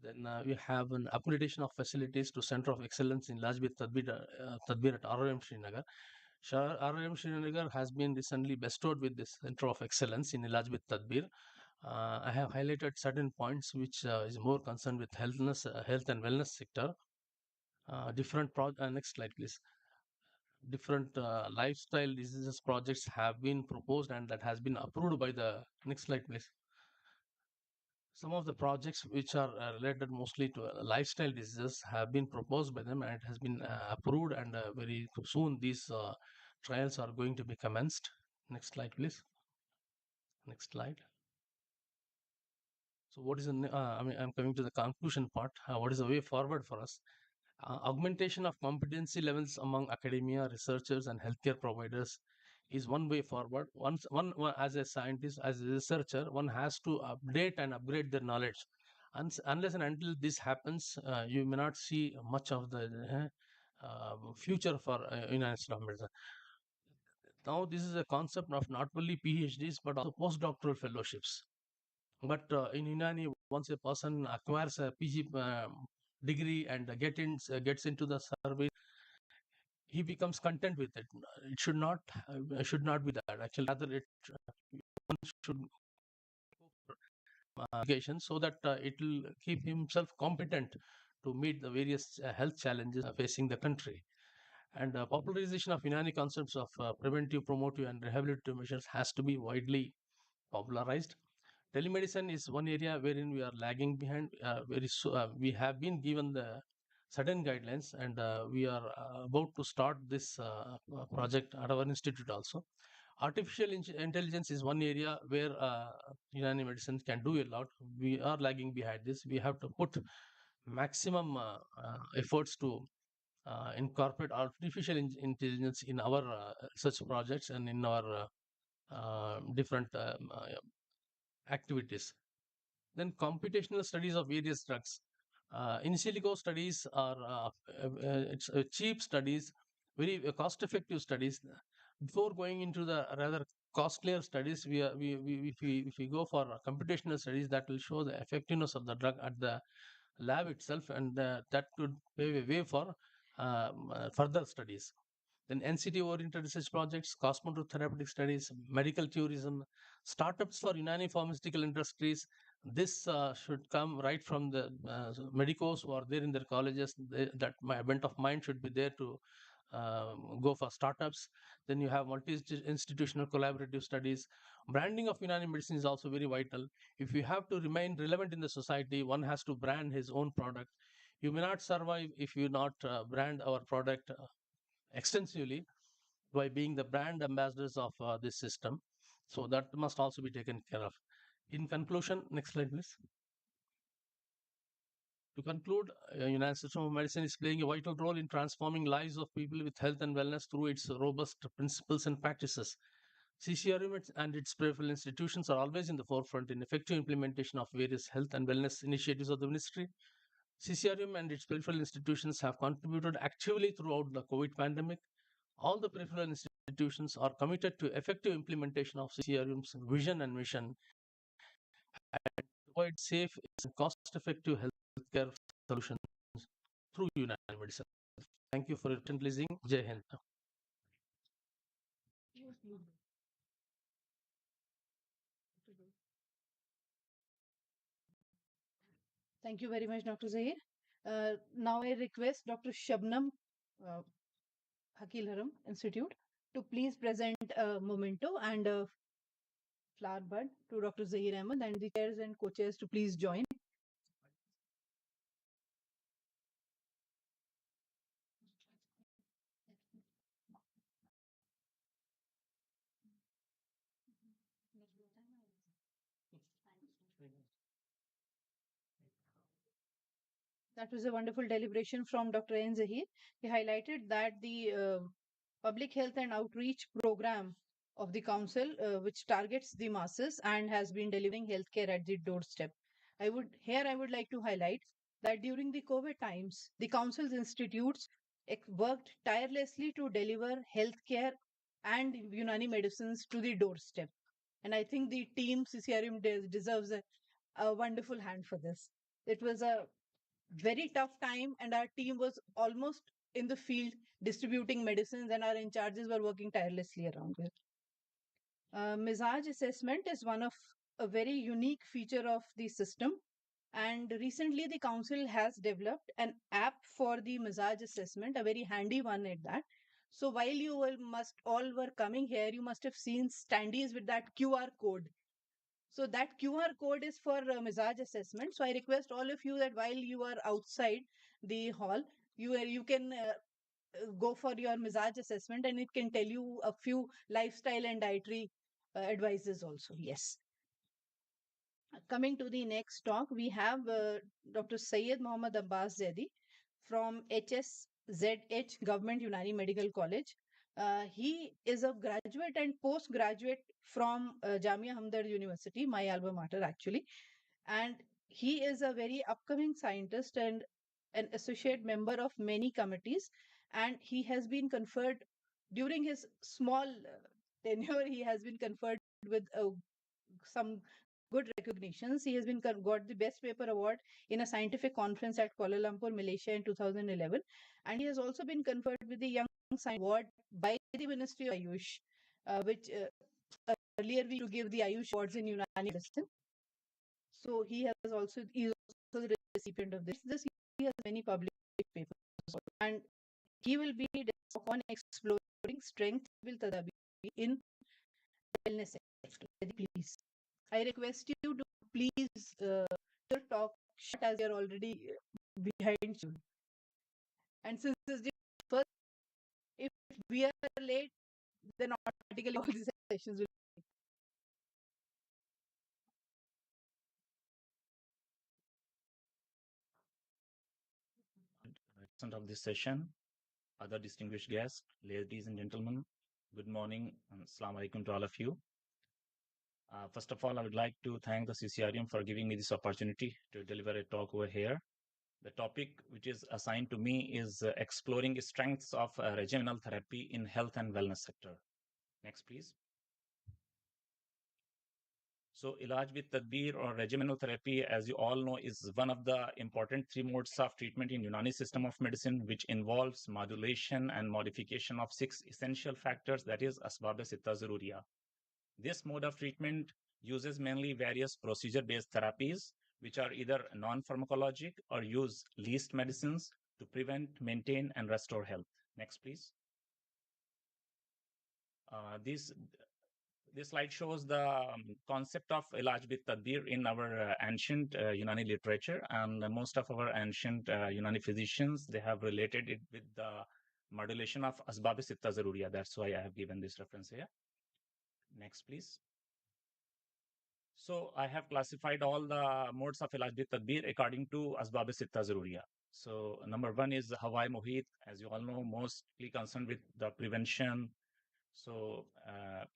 Then we have an upgradation of facilities to Center of Excellence in Lajbit Tadbir at ROM Srinagar. ROM Srinagar has been recently bestowed with this Center of Excellence in Lajbit Tadbir. I have highlighted certain points which is more concerned with health and wellness sector. Next slide, please. Different lifestyle diseases projects have been proposed and that has been approved by the next slide, please. Some of the projects which are related mostly to lifestyle diseases have been proposed by them and it has been approved, and very soon these trials are going to be commenced. Next slide, please. Next slide. So what is I'm coming to the conclusion part. What is the way forward for us? Augmentation of competency levels among academia, researchers, and healthcare providers is one way forward. One as a scientist, as a researcher, one has to update and upgrade their knowledge. Unless and until this happens, you may not see much of the future for United States of Medicine. Now, this is a concept of not only PhDs but also postdoctoral fellowships. But in Unani, once a person acquires a PG degree and gets into the service, he becomes content with it. It should not be that. Actually, rather it one should education so that it will keep himself competent to meet the various health challenges facing the country. And popularization of Unani concepts of preventive, promotive, and rehabilitative measures has to be widely popularized. Telemedicine is one area wherein we are lagging behind. We have been given the certain guidelines, and we are about to start this project at our institute also. Artificial intelligence is one area where Unani medicine can do a lot. We are lagging behind this. We have to put maximum efforts to incorporate artificial intelligence in our research projects and in our different activities. Then computational studies of various drugs. In silico studies are it's cheap studies, very cost-effective studies. Before going into the rather costlier studies, if we go for computational studies, that will show the effectiveness of the drug at the lab itself, and that could pave a way for further studies. Then NCT-oriented research projects, cosmetotherapeutic studies, medical tourism, startups for Unani pharmaceutical industries. This should come right from the medicos who are there in their colleges. That my bent of mind should be there to go for startups. Then you have multi-institutional collaborative studies. Branding of Unani medicine is also very vital. If you have to remain relevant in the society, one has to brand his own product. You may not survive if you not brand our product extensively by being the brand ambassadors of this system. So that must also be taken care of. In conclusion, next slide, please. To conclude, United System of Medicine is playing a vital role in transforming lives of people with health and wellness through its robust principles and practices. CCRM and its peripheral institutions are always in the forefront in effective implementation of various health and wellness initiatives of the ministry. CCRM and its peripheral institutions have contributed actively throughout the COVID pandemic. All the peripheral institutions are committed to effective implementation of CCRM's vision and mission and provide safe and cost-effective healthcare solutions through Unani medicine. Thank you for your attention listening. Jai Hind. Thank you very much, Dr. Zahir. Now I request Dr. Shabnam Hakil Haram Institute to please present a memento and a flower bud to Dr. Zahir Ahmed, and the chairs and co-chairs to please join. That was a wonderful deliberation from Dr. N. Zahir. He highlighted that the public health and outreach program of the council, which targets the masses and has been delivering healthcare at the doorstep. I would like to highlight that during the COVID times, the council's institutes worked tirelessly to deliver healthcare and Unani medicines to the doorstep. And I think the team CCRM deserves a wonderful hand for this. It was a very tough time, and our team was almost in the field distributing medicines, and our in charges were working tirelessly around it. Mizaj assessment is one of a very unique feature of the system, and recently the council has developed an app for the Mizaj assessment, a very handy one at that. So while you must all were coming here, you must have seen standees with that QR code. So that QR code is for Mizaj assessment. So I request all of you that while you are outside the hall, you can go for your Mizaj assessment, and it can tell you a few lifestyle and dietary advices also. Yes. Coming to the next talk, we have Dr. Syed Mohammad Abbas Zaidi from HSZH Government Unani Medical College. He is a graduate and postgraduate from Jamia Hamdard University, my alma mater actually. And he is a very upcoming scientist and an associate member of many committees. And he has been conferred, during his small tenure, he has been conferred with some good recognitions. He has been got the Best Paper Award in a scientific conference at Kuala Lumpur, Malaysia in 2011. And he has also been conferred with the Young Science Award by the Ministry of Ayush, which earlier we used to give the Ayush Awards in Unani medicine. So he is also the recipient of this. He has many published papers, and he will be on exploring strength will tadabi in wellness sector. Please, I request you to please talk short as you're already behind you. And since this is the first, if we are late, then automatically all these sessions will. Of this session, other distinguished guests, ladies and gentlemen, good morning and Assalamu alaikum to all of you. First of all, I would like to thank the CCRM for giving me this opportunity to deliver a talk over here. The topic which is assigned to me is exploring strengths of regimenal therapy in health and wellness sector. Next, please. So, Ilaj with Tadbir or regimenal therapy, as you all know, is one of the important three modes of treatment in Unani system of medicine, which involves modulation and modification of 6 essential factors, that is, Asbab Sitta Zaruriya. This mode of treatment uses mainly various procedure-based therapies, which are either non-pharmacologic or use least medicines to prevent, maintain, and restore health. Next, please. This slide shows the concept of ilaj bit tadbir in our ancient Unani literature, and most of our ancient Unani physicians, they have related it with the modulation of asbab sitta zaruriya. That's why I have given this reference here. Next, please. So I have classified all the modes of ilaj bit tadbir according to asbab sitta zaruriya. So number one is Hawai Mohit, as you all know, mostly concerned with the prevention. So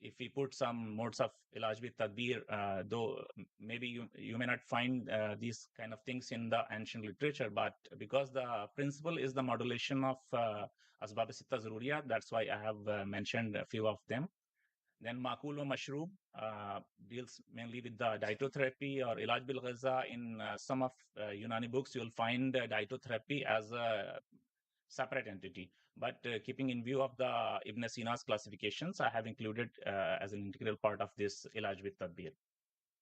if we put some modes of ilaj bit tadbir, though maybe you may not find these kind of things in the ancient literature, but because the principle is the modulation of asbab sitta zaruriya, that's why I have mentioned a few of them. Then Makul or Mashroob deals mainly with the dietotherapy or Ilaj bil Ghaza. In some of Unani books, you'll find dietotherapy as a separate entity. But keeping in view of the Ibn Sina's classifications, I have included as an integral part of this Ilaj with Tadbir.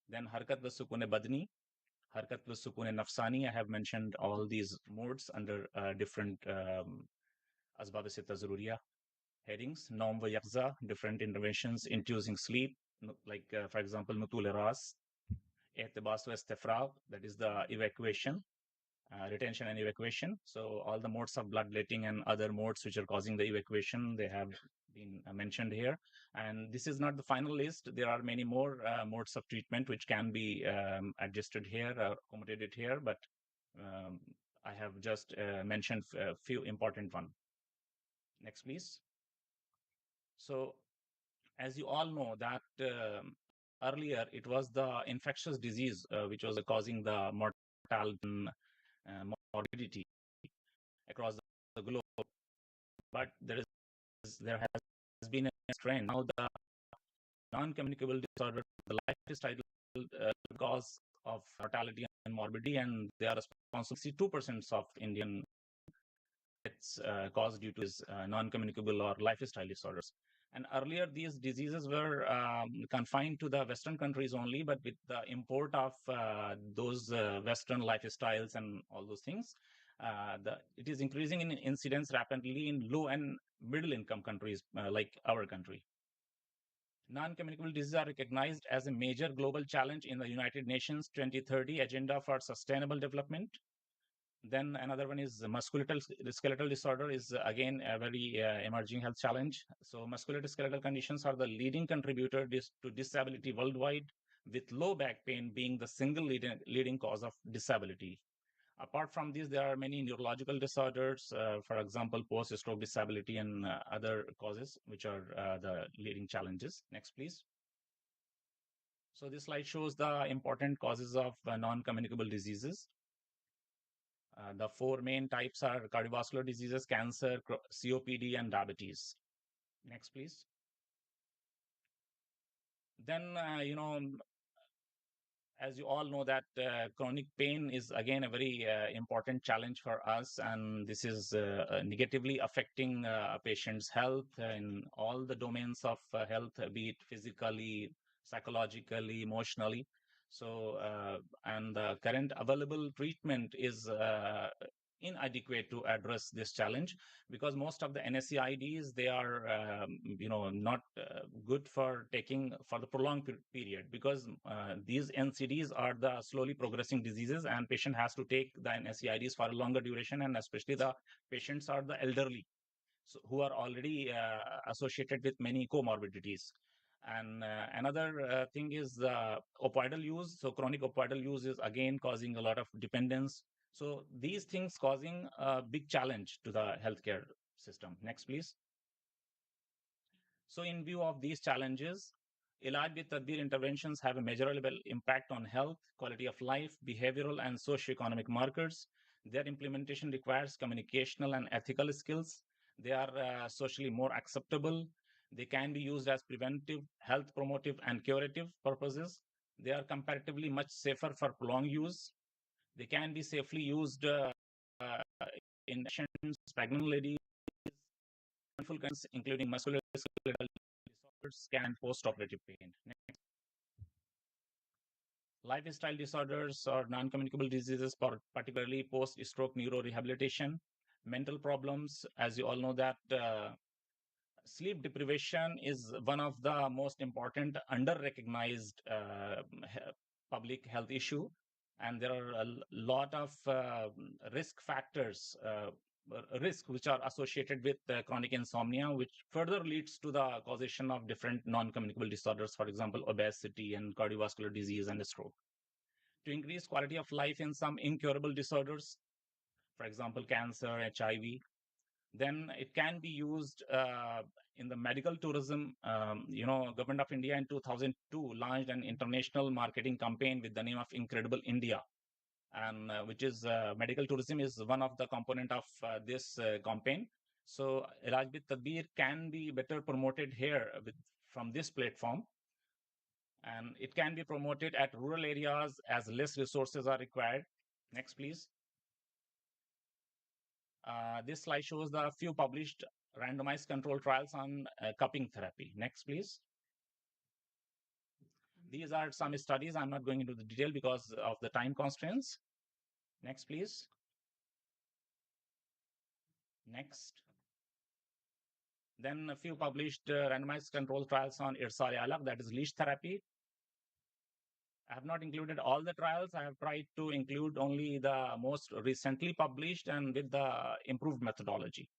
Then Harkat wa Sukun Badni, Harkat wa Sukun Nafsani. I have mentioned all these modes under different Asbab Sitta Zaruriya headings. Naum wa Yakza, different interventions inducing sleep, like for example, Nutul Ras, Ehtibas wa Istifrag, that is the evacuation, retention and evacuation. So all the modes of bloodletting and other modes which are causing the evacuation, they have been mentioned here. And this is not the final list. There are many more modes of treatment which can be adjusted here, accommodated here, but I have just mentioned a few important ones. Next, please. So as you all know that earlier it was the infectious disease which was causing the mortality and morbidity across the globe, but there has been a trend now. The non-communicable disorder, the lifestyle cause of mortality and morbidity, and they are responsible 62% of Indian deaths caused due to non-communicable or lifestyle disorders. And earlier, these diseases were confined to the Western countries only, but with the import of those Western lifestyles and all those things, it is increasing in incidence rapidly in low and middle income countries like our country. Non-communicable diseases are recognized as a major global challenge in the United Nations 2030 Agenda for Sustainable Development. Then another one is musculoskeletal disorder is again a very emerging health challenge. So musculoskeletal conditions are the leading contributor to disability worldwide, with low back pain being the single leading cause of disability. Apart from this, there are many neurological disorders, for example, post-stroke disability and other causes, which are the leading challenges. Next, please. So this slide shows the important causes of non-communicable diseases. The four main types are cardiovascular diseases, cancer, COPD, and diabetes. Next, please. Then, as you all know that chronic pain is again a very important challenge for us, and this is negatively affecting a patient's health in all the domains of health, be it physically, psychologically, emotionally. So, and the current available treatment is inadequate to address this challenge, because most of the NSAIDs, they are not good for taking for the prolonged period, because these NCDs are the slowly progressing diseases, and patient has to take the NSAIDs for a longer duration, and especially the patients are the elderly, so who are already associated with many comorbidities. And another thing is opioidal use. So chronic opioidal use is again causing a lot of dependence. So these things causing a big challenge to the healthcare system. Next, please. So in view of these challenges, Ilaj with Tadbir interventions have a measurable impact on health, quality of life, behavioral and socioeconomic markers. Their implementation requires communicational and ethical skills. They are socially more acceptable. They can be used as preventive, health promotive, and curative purposes. They are comparatively much safer for prolonged use. They can be safely used in patients, pregnant ladies, full conditions, including musculoskeletal disorders, scan, and post-operative pain. Next. Lifestyle disorders or non-communicable diseases, particularly post-stroke neurorehabilitation, mental problems. As you all know that sleep deprivation is one of the most important under-recognized public health issue, and there are a lot of risk factors, risk which are associated with chronic insomnia, which further leads to the causation of different non-communicable disorders, for example, obesity and cardiovascular disease and stroke. To increase quality of life in some incurable disorders, for example, cancer, HIV, then it can be used in the medical tourism. Government of India in 2002 launched an international marketing campaign with the name of Incredible India, and which is medical tourism is one of the component of this campaign. So Ilaj with Tadbir can be better promoted here from this platform, and it can be promoted at rural areas as less resources are required. Next, please. This slide shows the few published randomized control trials on cupping therapy. Next, please. These are some studies. I'm not going into the detail because of the time constraints. Next, please. Next. Then a few published randomized control trials on irsal-e-alaq, that is leash therapy. I have not included all the trials. I have tried to include only the most recently published and with the improved methodology.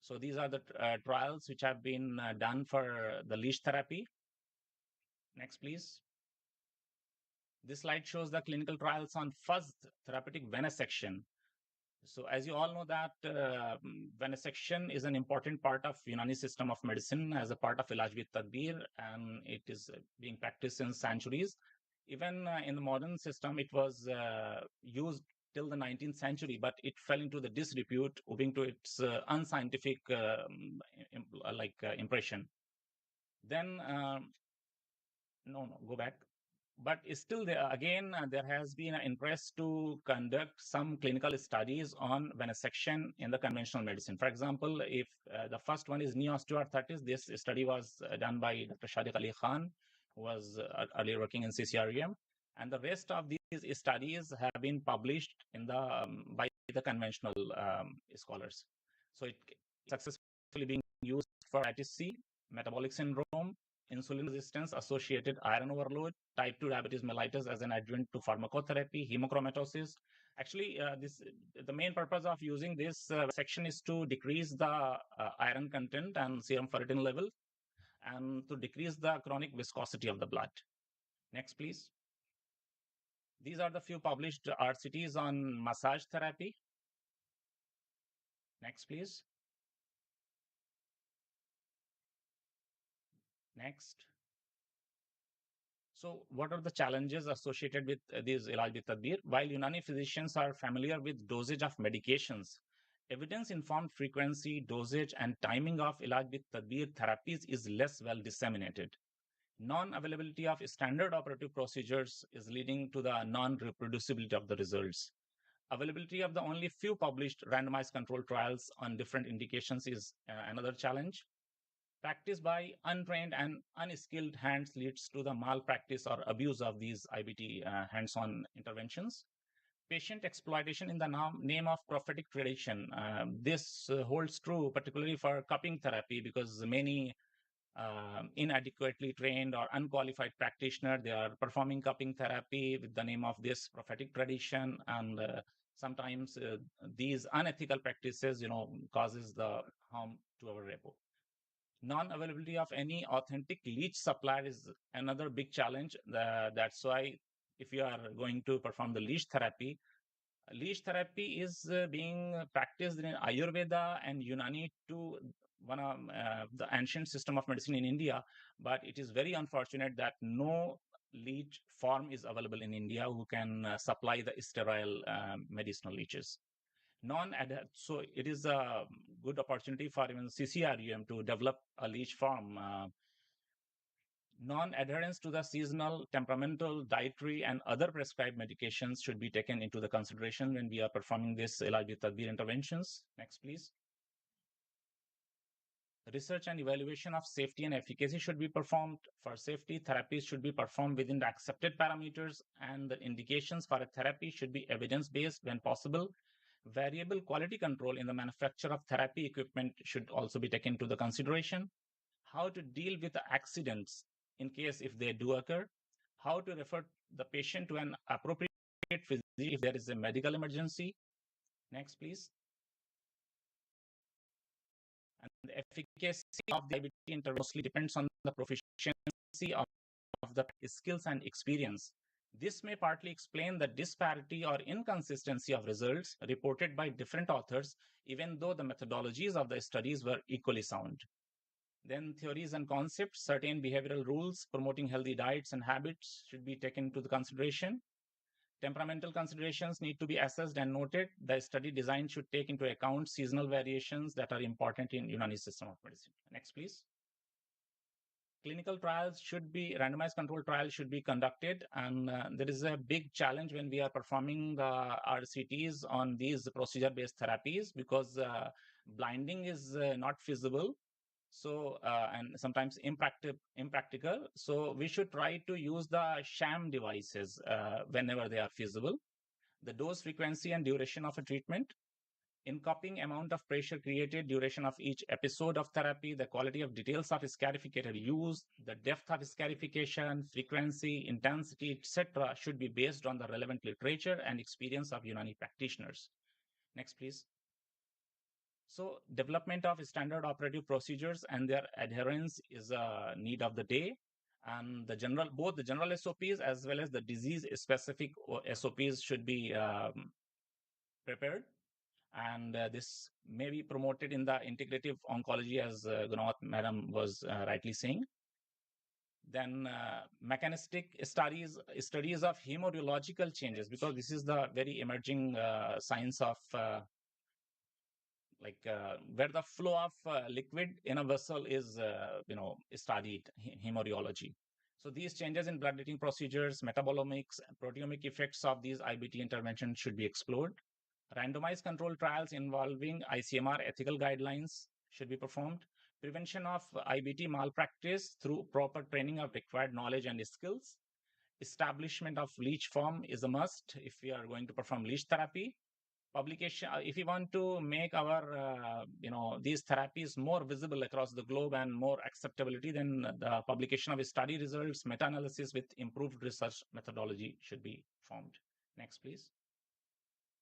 So these are the trials which have been done for the leash therapy. Next, please. This slide shows the clinical trials on fuzzed therapeutic venesection. So as you all know that venesection is an important part of Unani system of medicine as a part of Ilaj with Tadbir, and it is being practiced since centuries. Even in the modern system, it was used till the 19th century, but it fell into the disrepute owing to its unscientific impression. Then, no, go back. But still, there has been an interest to conduct some clinical studies on venesection in the conventional medicine. For example, if the first one is knee osteoarthritis, this study was done by Dr. Shadiq Ali Khan, who was earlier working in CCREM, and the rest of these studies have been published in the by the conventional scholars. So it successfully being used for hepatitis C, metabolic syndrome, insulin resistance associated iron overload, type 2 diabetes mellitus as an adjunct to pharmacotherapy, hemochromatosis. Actually, the main purpose of using this section is to decrease the iron content and serum ferritin level, and to decrease the chronic viscosity of the blood. Next, please. These are the few published RCTs on massage therapy. Next, please. Next. So what are the challenges associated with these Ilaj with Tadbir? While Unani physicians are familiar with dosage of medications, evidence-informed frequency, dosage, and timing of Ilaj with Tadbir therapies is less well disseminated. Non-availability of standard operative procedures is leading to the non-reproducibility of the results. Availability of the only few published randomized controlled trials on different indications is another challenge. Practice by untrained and unskilled hands leads to the malpractice or abuse of these IBT hands-on interventions. Patient exploitation in the name of prophetic tradition. This holds true particularly for cupping therapy, because many inadequately trained or unqualified practitioner, they are performing cupping therapy with the name of this prophetic tradition, and sometimes these unethical practices causes the harm to our repo. Non-availability of any authentic leech supplier is another big challenge. That's why if you are going to perform the leech therapy is being practiced in Ayurveda and Unani to one of the ancient system of medicine in India, but it is very unfortunate that no leech farm is available in India who can supply the sterile medicinal leeches. So it is a good opportunity for even CCRUM to develop a leech farm. Non-adherence to the seasonal, temperamental, dietary, and other prescribed medications should be taken into the consideration when we are performing this Ilaj with Tadbir interventions. Next, please. Research and evaluation of safety and efficacy should be performed. For safety, therapies should be performed within the accepted parameters, and the indications for a therapy should be evidence-based when possible. Variable quality control in the manufacture of therapy equipment should also be taken into the consideration. How to deal with the accidents in case if they do occur, how to refer the patient to an appropriate physician if there is a medical emergency. Next, please. And the efficacy of the IBT intervention depends on the proficiency of the skills and experience. This may partly explain the disparity or inconsistency of results reported by different authors, even though the methodologies of the studies were equally sound. Then theories and concepts, certain behavioral rules promoting healthy diets and habits should be taken into the consideration. Temperamental considerations need to be assessed and noted. The study design should take into account seasonal variations that are important in Unani system of medicine. Next, please. Clinical trials should be, randomized controlled trials should be conducted. And there is a big challenge when we are performing RCTs on these procedure-based therapies because blinding is not feasible. So, and sometimes impractical. So we should try to use the sham devices whenever they are feasible. The dose frequency and duration of a treatment, in copying amount of pressure created, duration of each episode of therapy, the quality of details of scarificator use, the depth of scarification, frequency, intensity, etc. should be based on the relevant literature and experience of Unani practitioners. Next, please. So development of standard operative procedures and their adherence is a need of the day. And both the general SOPs as well as the disease specific SOPs should be prepared. And this may be promoted in the integrative oncology, as Gunavat madam was rightly saying. Then mechanistic studies of hemorrhagical changes, because this is the very emerging science of where the flow of liquid in a vessel is studied, hemorrhology. So these changes in bloodletting procedures, metabolomics, proteomic effects of these IBT interventions should be explored. Randomized controlled trials involving ICMR ethical guidelines should be performed. Prevention of IBT malpractice through proper training of required knowledge and skills. Establishment of leech form is a must if we are going to perform leech therapy. Publication, if we want to make our these therapies more visible across the globe and more acceptability, then the publication of study results, meta-analysis with improved research methodology should be formed. Next, please.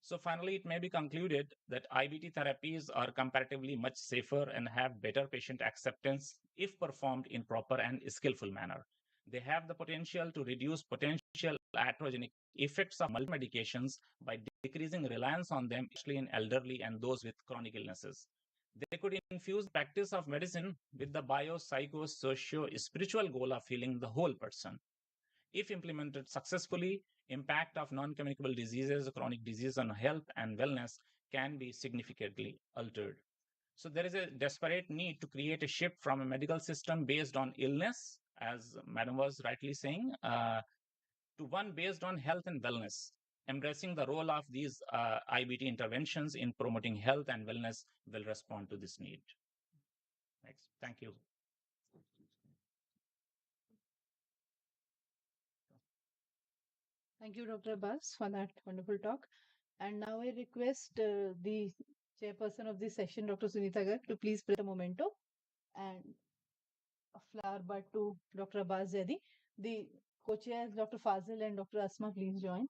So finally, it may be concluded that IBT therapies are comparatively much safer and have better patient acceptance if performed in proper and skillful manner. They have the potential to reduce potential iatrogenic effects of multiple medications by decreasing reliance on them, especially in elderly and those with chronic illnesses. They could infuse the practice of medicine with the bio, psycho, socio, spiritual goal of healing the whole person. If implemented successfully, impact of non-communicable diseases, chronic disease on health and wellness can be significantly altered. So there is a desperate need to create a shift from a medical system based on illness, as Madam was rightly saying, to one based on health and wellness. Embracing the role of these IBT interventions in promoting health and wellness will respond to this need. Next, thank you. Thank you, Dr. Abbas, for that wonderful talk. And now I request the chairperson of this session, Dr. Sunita Garg, to please present a memento and a flower bud to Dr. Abbas Zaidi. The co-chairs, Dr. Fazil and Dr. Asma, please join.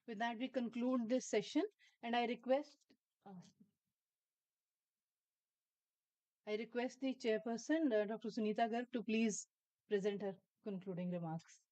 With that, we conclude this session, and I request the chairperson, Dr. Sunita Garg, to please present her concluding remarks.